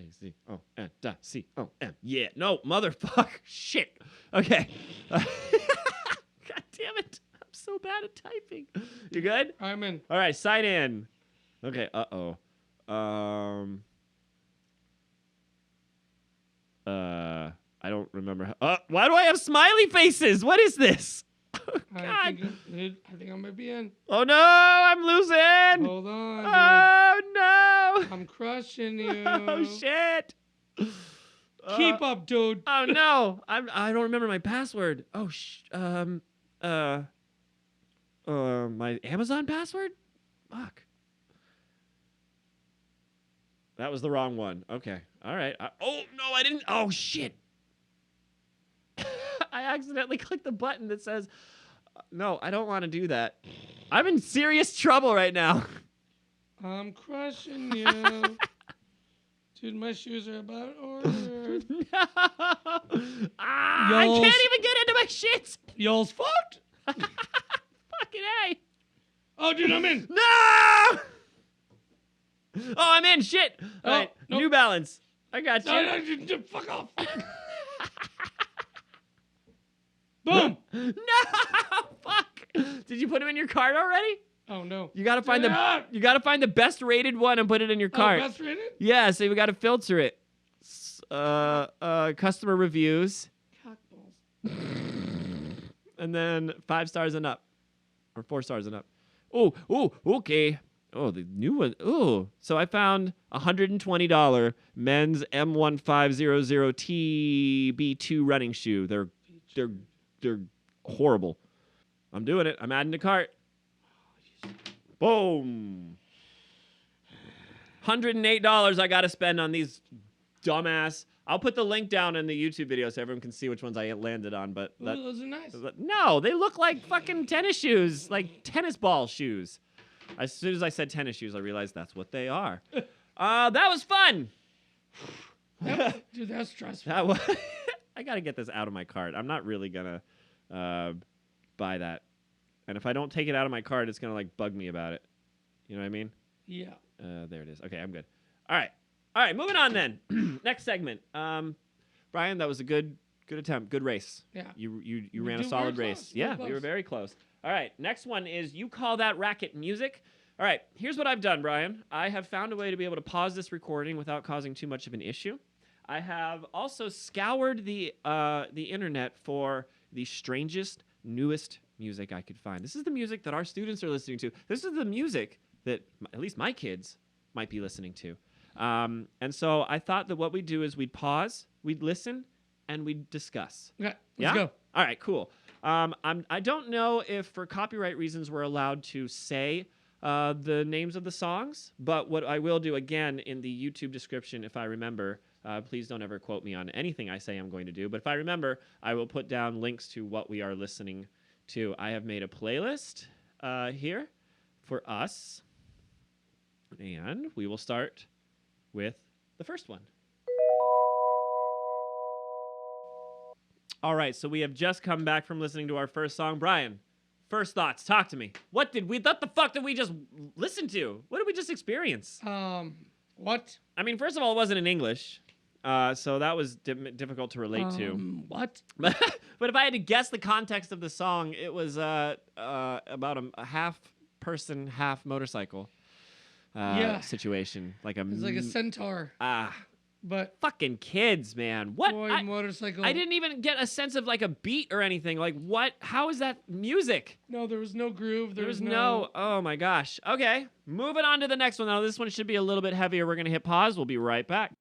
A-C-O-N-C-O-M. Yeah, no, motherfucker. Shit. Okay. God damn it. I'm so bad at typing. You good? I'm in. All right, sign in. Okay, uh-oh. I don't remember. Why do I have smiley faces? What is this? Oh, God. I think I might be in. Oh, no, I'm losing. Hold on, dude. Oh, no. I'm crushing you. Oh, shit. Keep up, dude. Oh, no. I don't remember my password. Oh, my Amazon password? Fuck. That was the wrong one. Okay. All right. Oh, no, I didn't. Oh, shit. I accidentally clicked the button that says, no, I don't want to do that. I'm in serious trouble right now. I'm crushing you. Dude, my shoes are about ordered. No. I can't even get into my shit. Y'all's fucked. Fucking A. Oh, dude, I'm in. No! Oh, I'm in. Shit. All right. nope. New Balance. I got you. No, fuck off. Boom. No! Fuck. Did you put him in your cart already? Oh no. You gotta find the best rated one and put it in your cart. Oh, best rated? Yeah, so we gotta filter it. Customer reviews. Cockballs. And then 5 stars and up. Or 4 stars and up. Oh, okay. Oh, the new one. Oh, so I found $120 men's M1500 TB2 running shoe. They're horrible. I'm doing it. I'm adding to cart. Boom. $108 I got to spend on these dumbass. I'll put the link down in the YouTube video so everyone can see which ones I landed on. But those are nice. No, they look like fucking tennis shoes, like tennis ball shoes. As soon as I said tennis shoes, I realized that's what they are. That was fun. Dude, that's stressful. That was. I gotta get this out of my cart. I'm not really gonna buy that. And if I don't take it out of my cart, it's gonna like bug me about it. You know what I mean? Yeah. There it is. Okay, I'm good. All right. Moving on then. Next segment. Brian, that was a good attempt. Good race. Yeah. You ran a solid race. Yeah, we were very close. All right. Next one is you call that racket music. All right. Here's what I've done, Brian. I have found a way to be able to pause this recording without causing too much of an issue. I have also scoured the internet for the strangest, newest music I could find. This is the music that our students are listening to. This is the music that at least my kids might be listening to. And so I thought that what we'd do is we'd pause, we'd listen, and we'd discuss. Okay, let's go. All right, cool. I don't know if for copyright reasons we're allowed to say the names of the songs, but what I will do again in the YouTube description, if I remember, please don't ever quote me on anything I say I'm going to do, but if I remember, I will put down links to what we are listening to. I have made a playlist here for us, and we will start with the first one. All right, so we have just come back from listening to our first song. Brian, first thoughts, talk to me. What the fuck did we just listen to? What did we just experience? What? I mean, first of all, it wasn't in English, so that was difficult to relate to. What? But if I had to guess the context of the song, it was about a half person, half motorcycle situation. It's like a centaur. But Fucking kids, man. What? boy, motorcycle. I didn't even get a sense of like a beat or anything. Like what? How is that music? No, there was no groove. There was no. Oh my gosh. Okay, moving on to the next one. Now this one should be a little bit heavier. We're gonna hit pause. We'll be right back.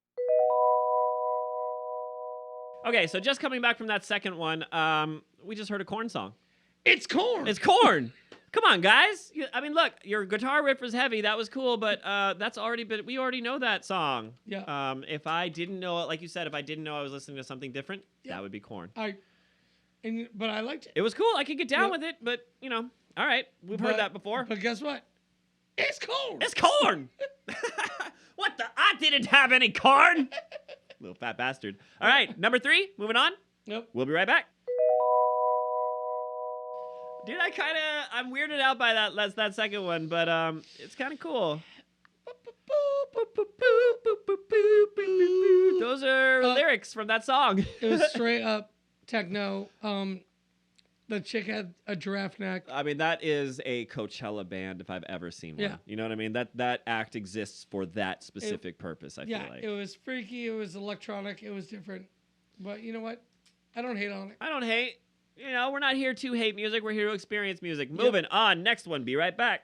Okay, so just coming back from that second one, we just heard a Korn song. It's corn. It's Korn. Come on, guys. I mean, look, your guitar riff was heavy. That was cool, but that's already been. We already know that song. Yeah. If I didn't know it, like you said, if I didn't know I was listening to something different, Yeah. that would be Korn. But I liked it. It was cool. I could get down Yeah. with it, but you know, all right, we've heard that before. But guess what? It's corn. It's Korn. What the? I didn't have any corn. Little fat bastard. All right, number 3. Moving on. Nope. We'll be right back. Dude, I'm weirded out by that second one, but it's kind of cool. Those are lyrics from that song. It was straight up techno. The chick had a giraffe neck. I mean, that is a Coachella band if I've ever seen one. Yeah. You know what I mean? That act exists for that specific purpose, I feel like. It was freaky. It was electronic. It was different. But you know what? I don't hate on it. I don't hate. You know, we're not here to hate music. We're here to experience music. Moving on. Next one. Be right back.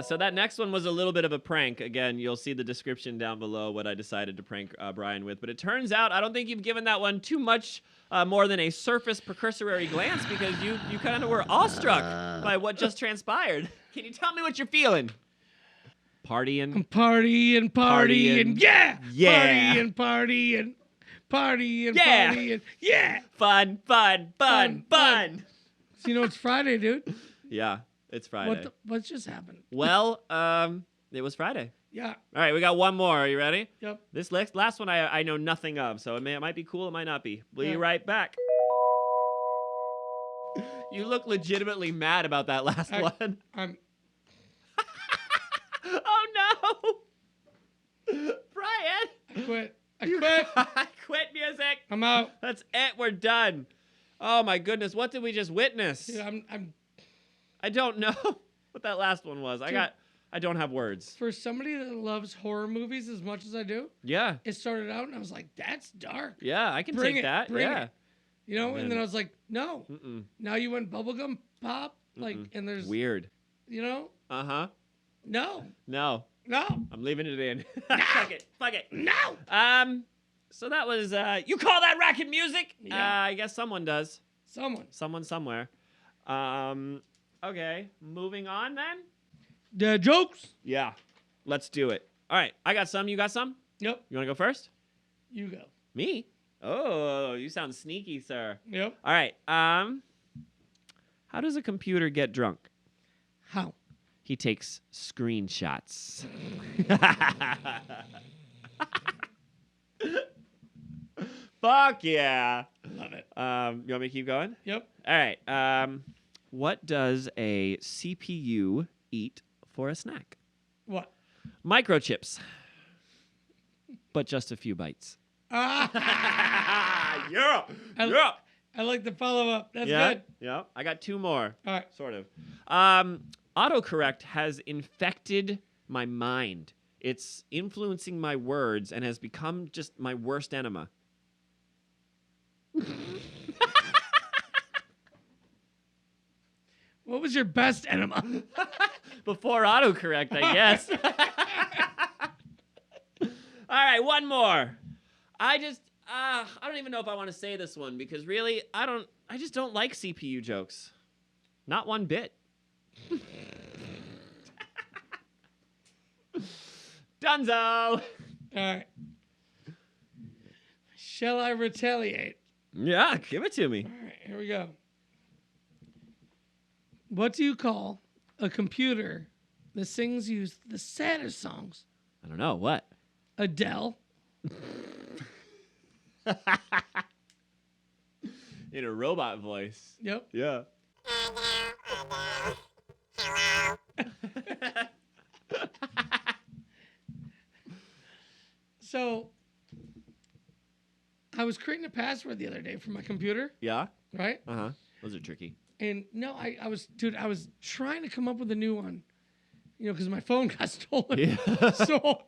So that next one was a little bit of a prank. Again, you'll see the description down below what I decided to prank Brian with. But it turns out I don't think you've given that one too much more than a surface precursory glance because you kind of were awestruck by what just transpired. Can you tell me what you're feeling? Partying. I'm partying. Yeah. Yeah. Partying. Yeah. Yeah. Fun. So, you know, it's Friday, dude. Yeah, it's Friday. What's just happened? Well, it was Friday. Yeah. All right, we got one more. Are you ready? Yep. This last one I know nothing of, so it might be cool, it might not be. We'll be Yeah. right back. You look legitimately mad about that last one. I'm. Oh no, Brian! I quit. I quit. Quit music. I'm out. That's it. We're done. Oh my goodness, what did we just witness? Dude, I'm. I don't know what that last one was. Dude. I don't have words. For somebody that loves horror movies as much as I do, Yeah. it started out and I was like, "That's dark." Yeah, I can Bring take it, that. bring Yeah. it. You know, and then I was like, "No." Mm-mm. Now you went bubblegum pop, like, and there's, Weird. you know, Uh-huh. no, No. I'm leaving it in. Fuck it. no. So that was you call that racket music? Yeah. I guess someone does. Someone. Somewhere. Okay, moving on then? Dad jokes. Yeah. Let's do it. All right, I got some, you got some? Yep. You want to go first? You go. Me? Oh, you sound sneaky, sir. Yep. All right. How does a computer get drunk? How? He takes screenshots. Fuck yeah. Love it. You want me to keep going? Yep. All right. What does a CPU eat for a snack? What? Microchips. But just a few bites. Ah. Yeah. I like the follow up. That's Yeah. good. Yeah. I got 2 more. All right. Sort of. Autocorrect has infected my mind. It's influencing my words and has become just my worst enema. What was your best enema? Before autocorrect, I guess. All right, one more. I don't even know if I want to say this one because really, I just don't like CPU jokes. Not one bit. Dunzo. All right. Shall I retaliate? Yeah, give it to me. All right, here we go. What do you call a computer that sings you the saddest songs? I don't know. What? Adele. In a robot voice. Yep. Yeah. Hello. So, I was creating a password the other day for my computer, Yeah? right? Uh-huh. Those are tricky. And no, I was trying to come up with a new one, you know, because my phone got stolen. Yeah. So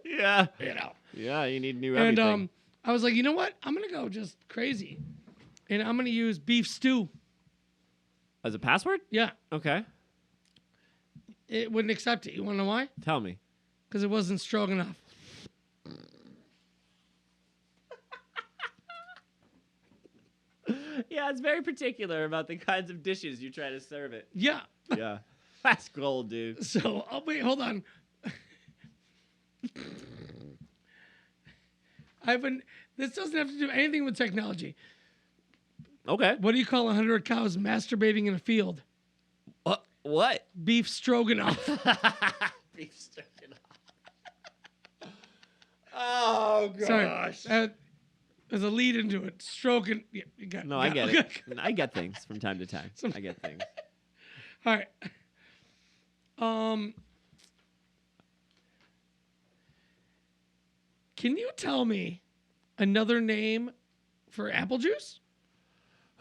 Yeah. You know. Yeah, you need new And everything. I was like, you know what? I'm gonna go just crazy, and I'm gonna use beef stew. As a password? Yeah, Okay. it wouldn't accept it. You wanna know why? Tell me. Because it wasn't stroganoff. Yeah, it's very particular about the kinds of dishes you try to serve it. Yeah. Yeah. That's gold, dude. So, oh, wait, hold on. This doesn't have to do anything with technology. Okay. What do you call 100 cows masturbating in a field? What? Beef stroganoff. Beef stroganoff. Oh, gosh. Sorry. There's a lead into it. Stroking. Yeah, you got, No, I get it. I get things from time to time. I get things. All right. Can you tell me another name for apple juice?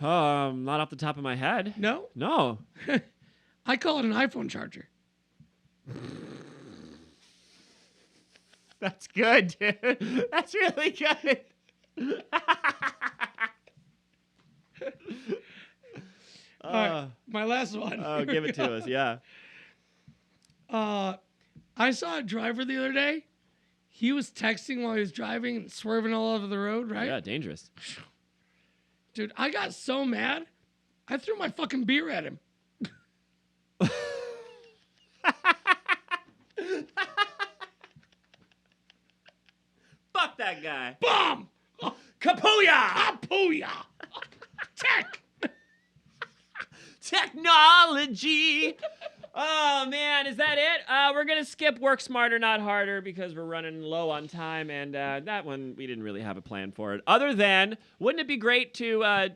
Not off the top of my head. No? No. I call it an iPhone charger. That's good, dude. That's really good. All right, my last one. Oh, give it to us, yeah. I saw a driver the other day. He was texting while he was driving and swerving all over the road, right? Yeah, dangerous. Dude, I got so mad, I threw my fucking beer at him. Fuck that guy. Bomb! Kapuya! Kapuya! Tech! Technology. Oh, man, is that it? We're going to skip Work Smarter, Not Harder because we're running low on time, and that one, we didn't really have a plan for it. Other than, wouldn't it be great to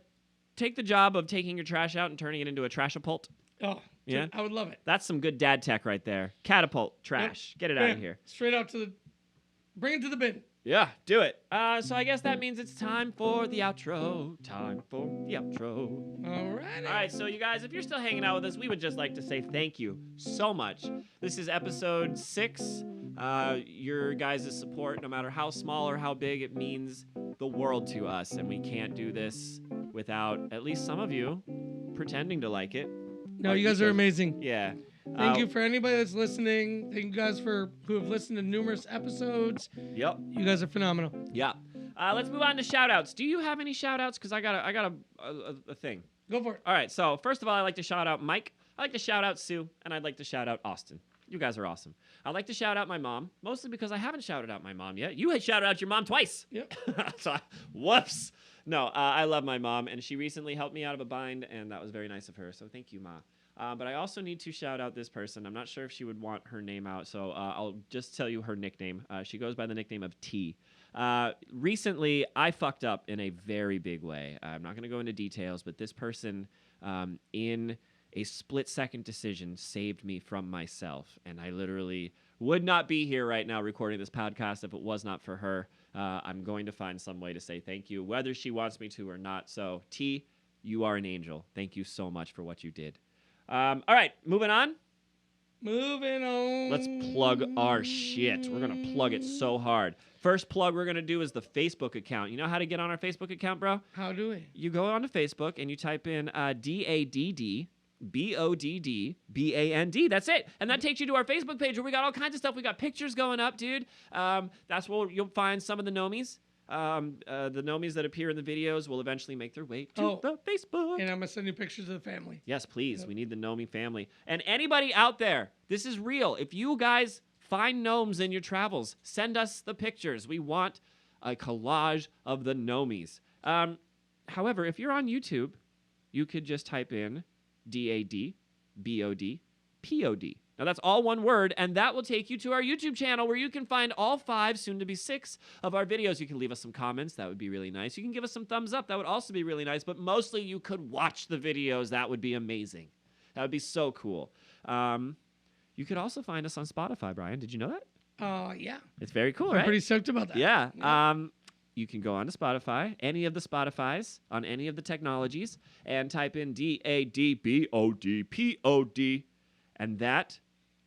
take the job of taking your trash out and turning it into a trashapult? Oh, dude, Yeah? I would love it. That's some good dad tech right there. Catapult, trash. Get it out of Bam. here. Straight out to the... Bring it to the bin. Yeah, do it. So I guess that means it's time for the outro. Time for the outro. All right. All right, so you guys, if you're still hanging out with us, we would just like to say thank you so much. This is episode 6. Your guys' support, no matter how small or how big, it means the world to us, and we can't do this without at least some of you pretending to like it. No, you guys are amazing. Yeah. Thank you for anybody that's listening. Thank you guys who have listened to numerous episodes. Yep. You guys are phenomenal. Yeah. Let's move on to shout-outs. Do you have any shout-outs? Because I got a thing. Go for it. All right, so first of all, I'd like to shout out Mike. I'd like to shout out Sue, and I'd like to shout out Austin. You guys are awesome. I'd like to shout out my mom, mostly because I haven't shouted out my mom yet. You had shouted out your mom twice. Yep. So, whoops. No, I love my mom, and she recently helped me out of a bind, and that was very nice of her, so thank you, Ma. But I also need to shout out this person. I'm not sure if she would want her name out, so I'll just tell you her nickname. She goes by the nickname of T. Recently, I fucked up in a very big way. I'm not going to go into details, but this person, in a split-second decision, saved me from myself. And I literally would not be here right now recording this podcast if it was not for her. I'm going to find some way to say thank you, whether she wants me to or not. So, T, you are an angel. Thank you so much for what you did. All right, moving on. Moving on. Let's plug our shit. We're going to plug it so hard. First plug we're going to do is the Facebook account. You know how to get on our Facebook account, bro? How do we? You go onto Facebook and you type in DadBodBand. That's it. And that takes you to our Facebook page where we got all kinds of stuff. We got pictures going up, dude. That's where you'll find some of the nomies. The nomies that appear in the videos will eventually make their way to the Facebook. And I'm going to send you pictures of the family. Yes, please. Yep. We need the Nomie family. And anybody out there, this is real. If you guys find gnomes in your travels, send us the pictures. We want a collage of the Nomies. However, if you're on YouTube, you could just type in DadBodPod. Now, that's all one word, and that will take you to our YouTube channel where you can find all 5, soon to be 6, of our videos. You can leave us some comments. That would be really nice. You can give us some thumbs up. That would also be really nice, but mostly you could watch the videos. That would be amazing. That would be so cool. You could also find us on Spotify, Brian. Did you know that? Yeah. It's very cool, I'm right? pretty stoked about that. Yeah. You can go on to Spotify, any of the Spotifys, on any of the technologies, and type in DadBodPod, and that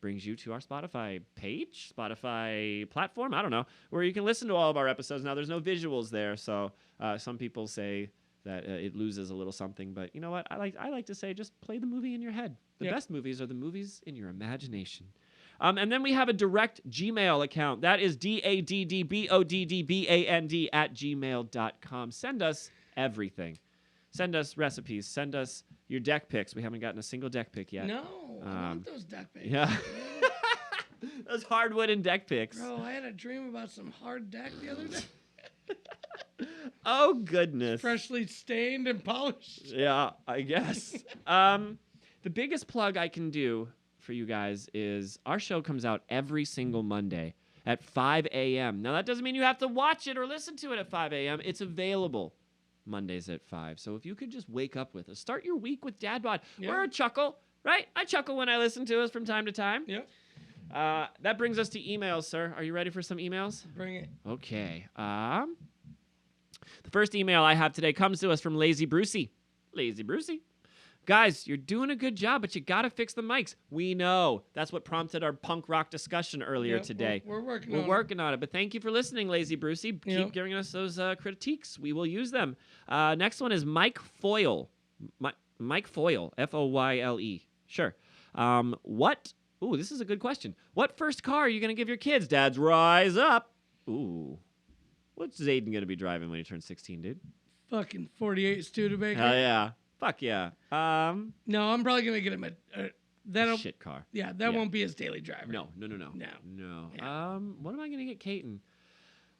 brings you to our Spotify page, Spotify platform, I don't know, where you can listen to all of our episodes. Now, there's no visuals there, so some people say that it loses a little something, but you know what? I like to say just play the movie in your head. The best movies are the movies in your imagination. And then we have a direct Gmail account. That is DadBodPod@gmail.com. Send us everything. Send us recipes. Send us your deck picks. We haven't gotten a single deck pick yet. No, I want those deck picks. Yeah. Those hardwood and deck picks. Bro, I had a dream about some hard deck the other day. Oh, goodness. Freshly stained and polished. Yeah, I guess. The biggest plug I can do for you guys is our show comes out every single Monday at 5 a.m. Now, that doesn't mean you have to watch it or listen to it at 5 a.m. It's available Mondays at 5. So if you could just wake up with us, start your week with DadBod. Yeah. We're a chuckle, right? I chuckle when I listen to us from time to time. Yep. That brings us to emails, sir. Are you ready for some emails? Bring it. Okay. The first email I have today comes to us from Lazy Brucey. Lazy Brucey. Guys, you're doing a good job, but you got to fix the mics. We know. That's what prompted our punk rock discussion earlier today. We're working We're on working on it. But thank you for listening, Lazy Brucey. Keep giving us those critiques. We will use them. Next one is Mike Foyle. Mike Foyle, Foyle. Sure. Ooh, this is a good question. What first car are you going to give your kids? Dad's Rise Up. Ooh. What's Zayden going to be driving when he turns 16, dude? Fucking 48 Studebaker. Hell yeah. Fuck yeah. No, I'm probably going to get him that'll shit car. Yeah, that won't be his daily driver. No. Yeah. What am I going to get Kaiten?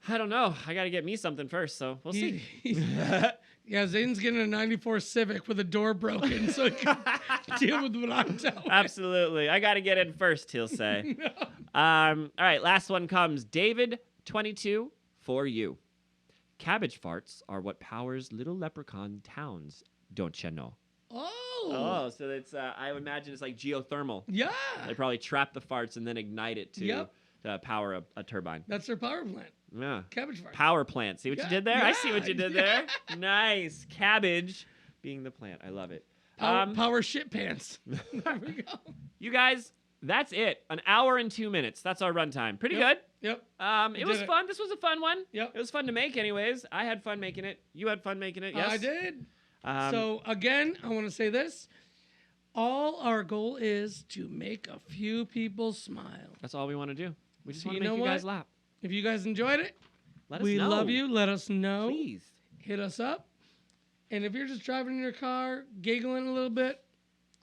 I don't know. I got to get me something first, so we'll see. Yeah, Zayden's getting a 94 Civic with a door broken so he can deal with what I'm telling him. Absolutely. I got to get in first, he'll say. No. All right, last one comes. David, 22, for you. Cabbage farts are what powers little leprechaun towns, don't you know? Oh, so it's, I would imagine it's like geothermal. yeah. They probably trap the farts and then ignite it to power a turbine. That's their power plant. Yeah. Cabbage farm. Power plant. See what you did there? I see what you did there. Yeah. Nice. Cabbage being the plant. I love it. Power shit pants. There we go. You guys, that's it. An hour and 2 minutes. That's our runtime. Pretty good. Yep. It was fun. This was a fun one. Yep. It was fun to make anyways. I had fun making it. You had fun making it. Yes. I did. So again, I want to say this. All our goal is to make a few people smile. that's all we want to do. We just So want to you make know you guys what? laugh. If you guys enjoyed it, Let us we know. love you. Let us know. Please. Hit us up. And if you're just driving in your car, giggling a little bit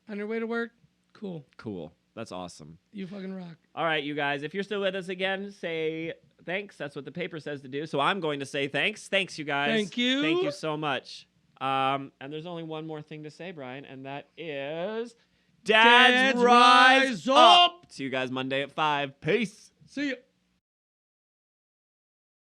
on your way to work, cool. Cool. That's awesome. You fucking rock. All right, you guys. If you're still with us again, say thanks. That's what the paper says to do. So I'm going to say thanks. Thanks, you guys. Thank you. Thank you so much. And there's only one more thing to say, Brian, and that is Dad's Rise Up. See you guys Monday at 5. Peace. See ya.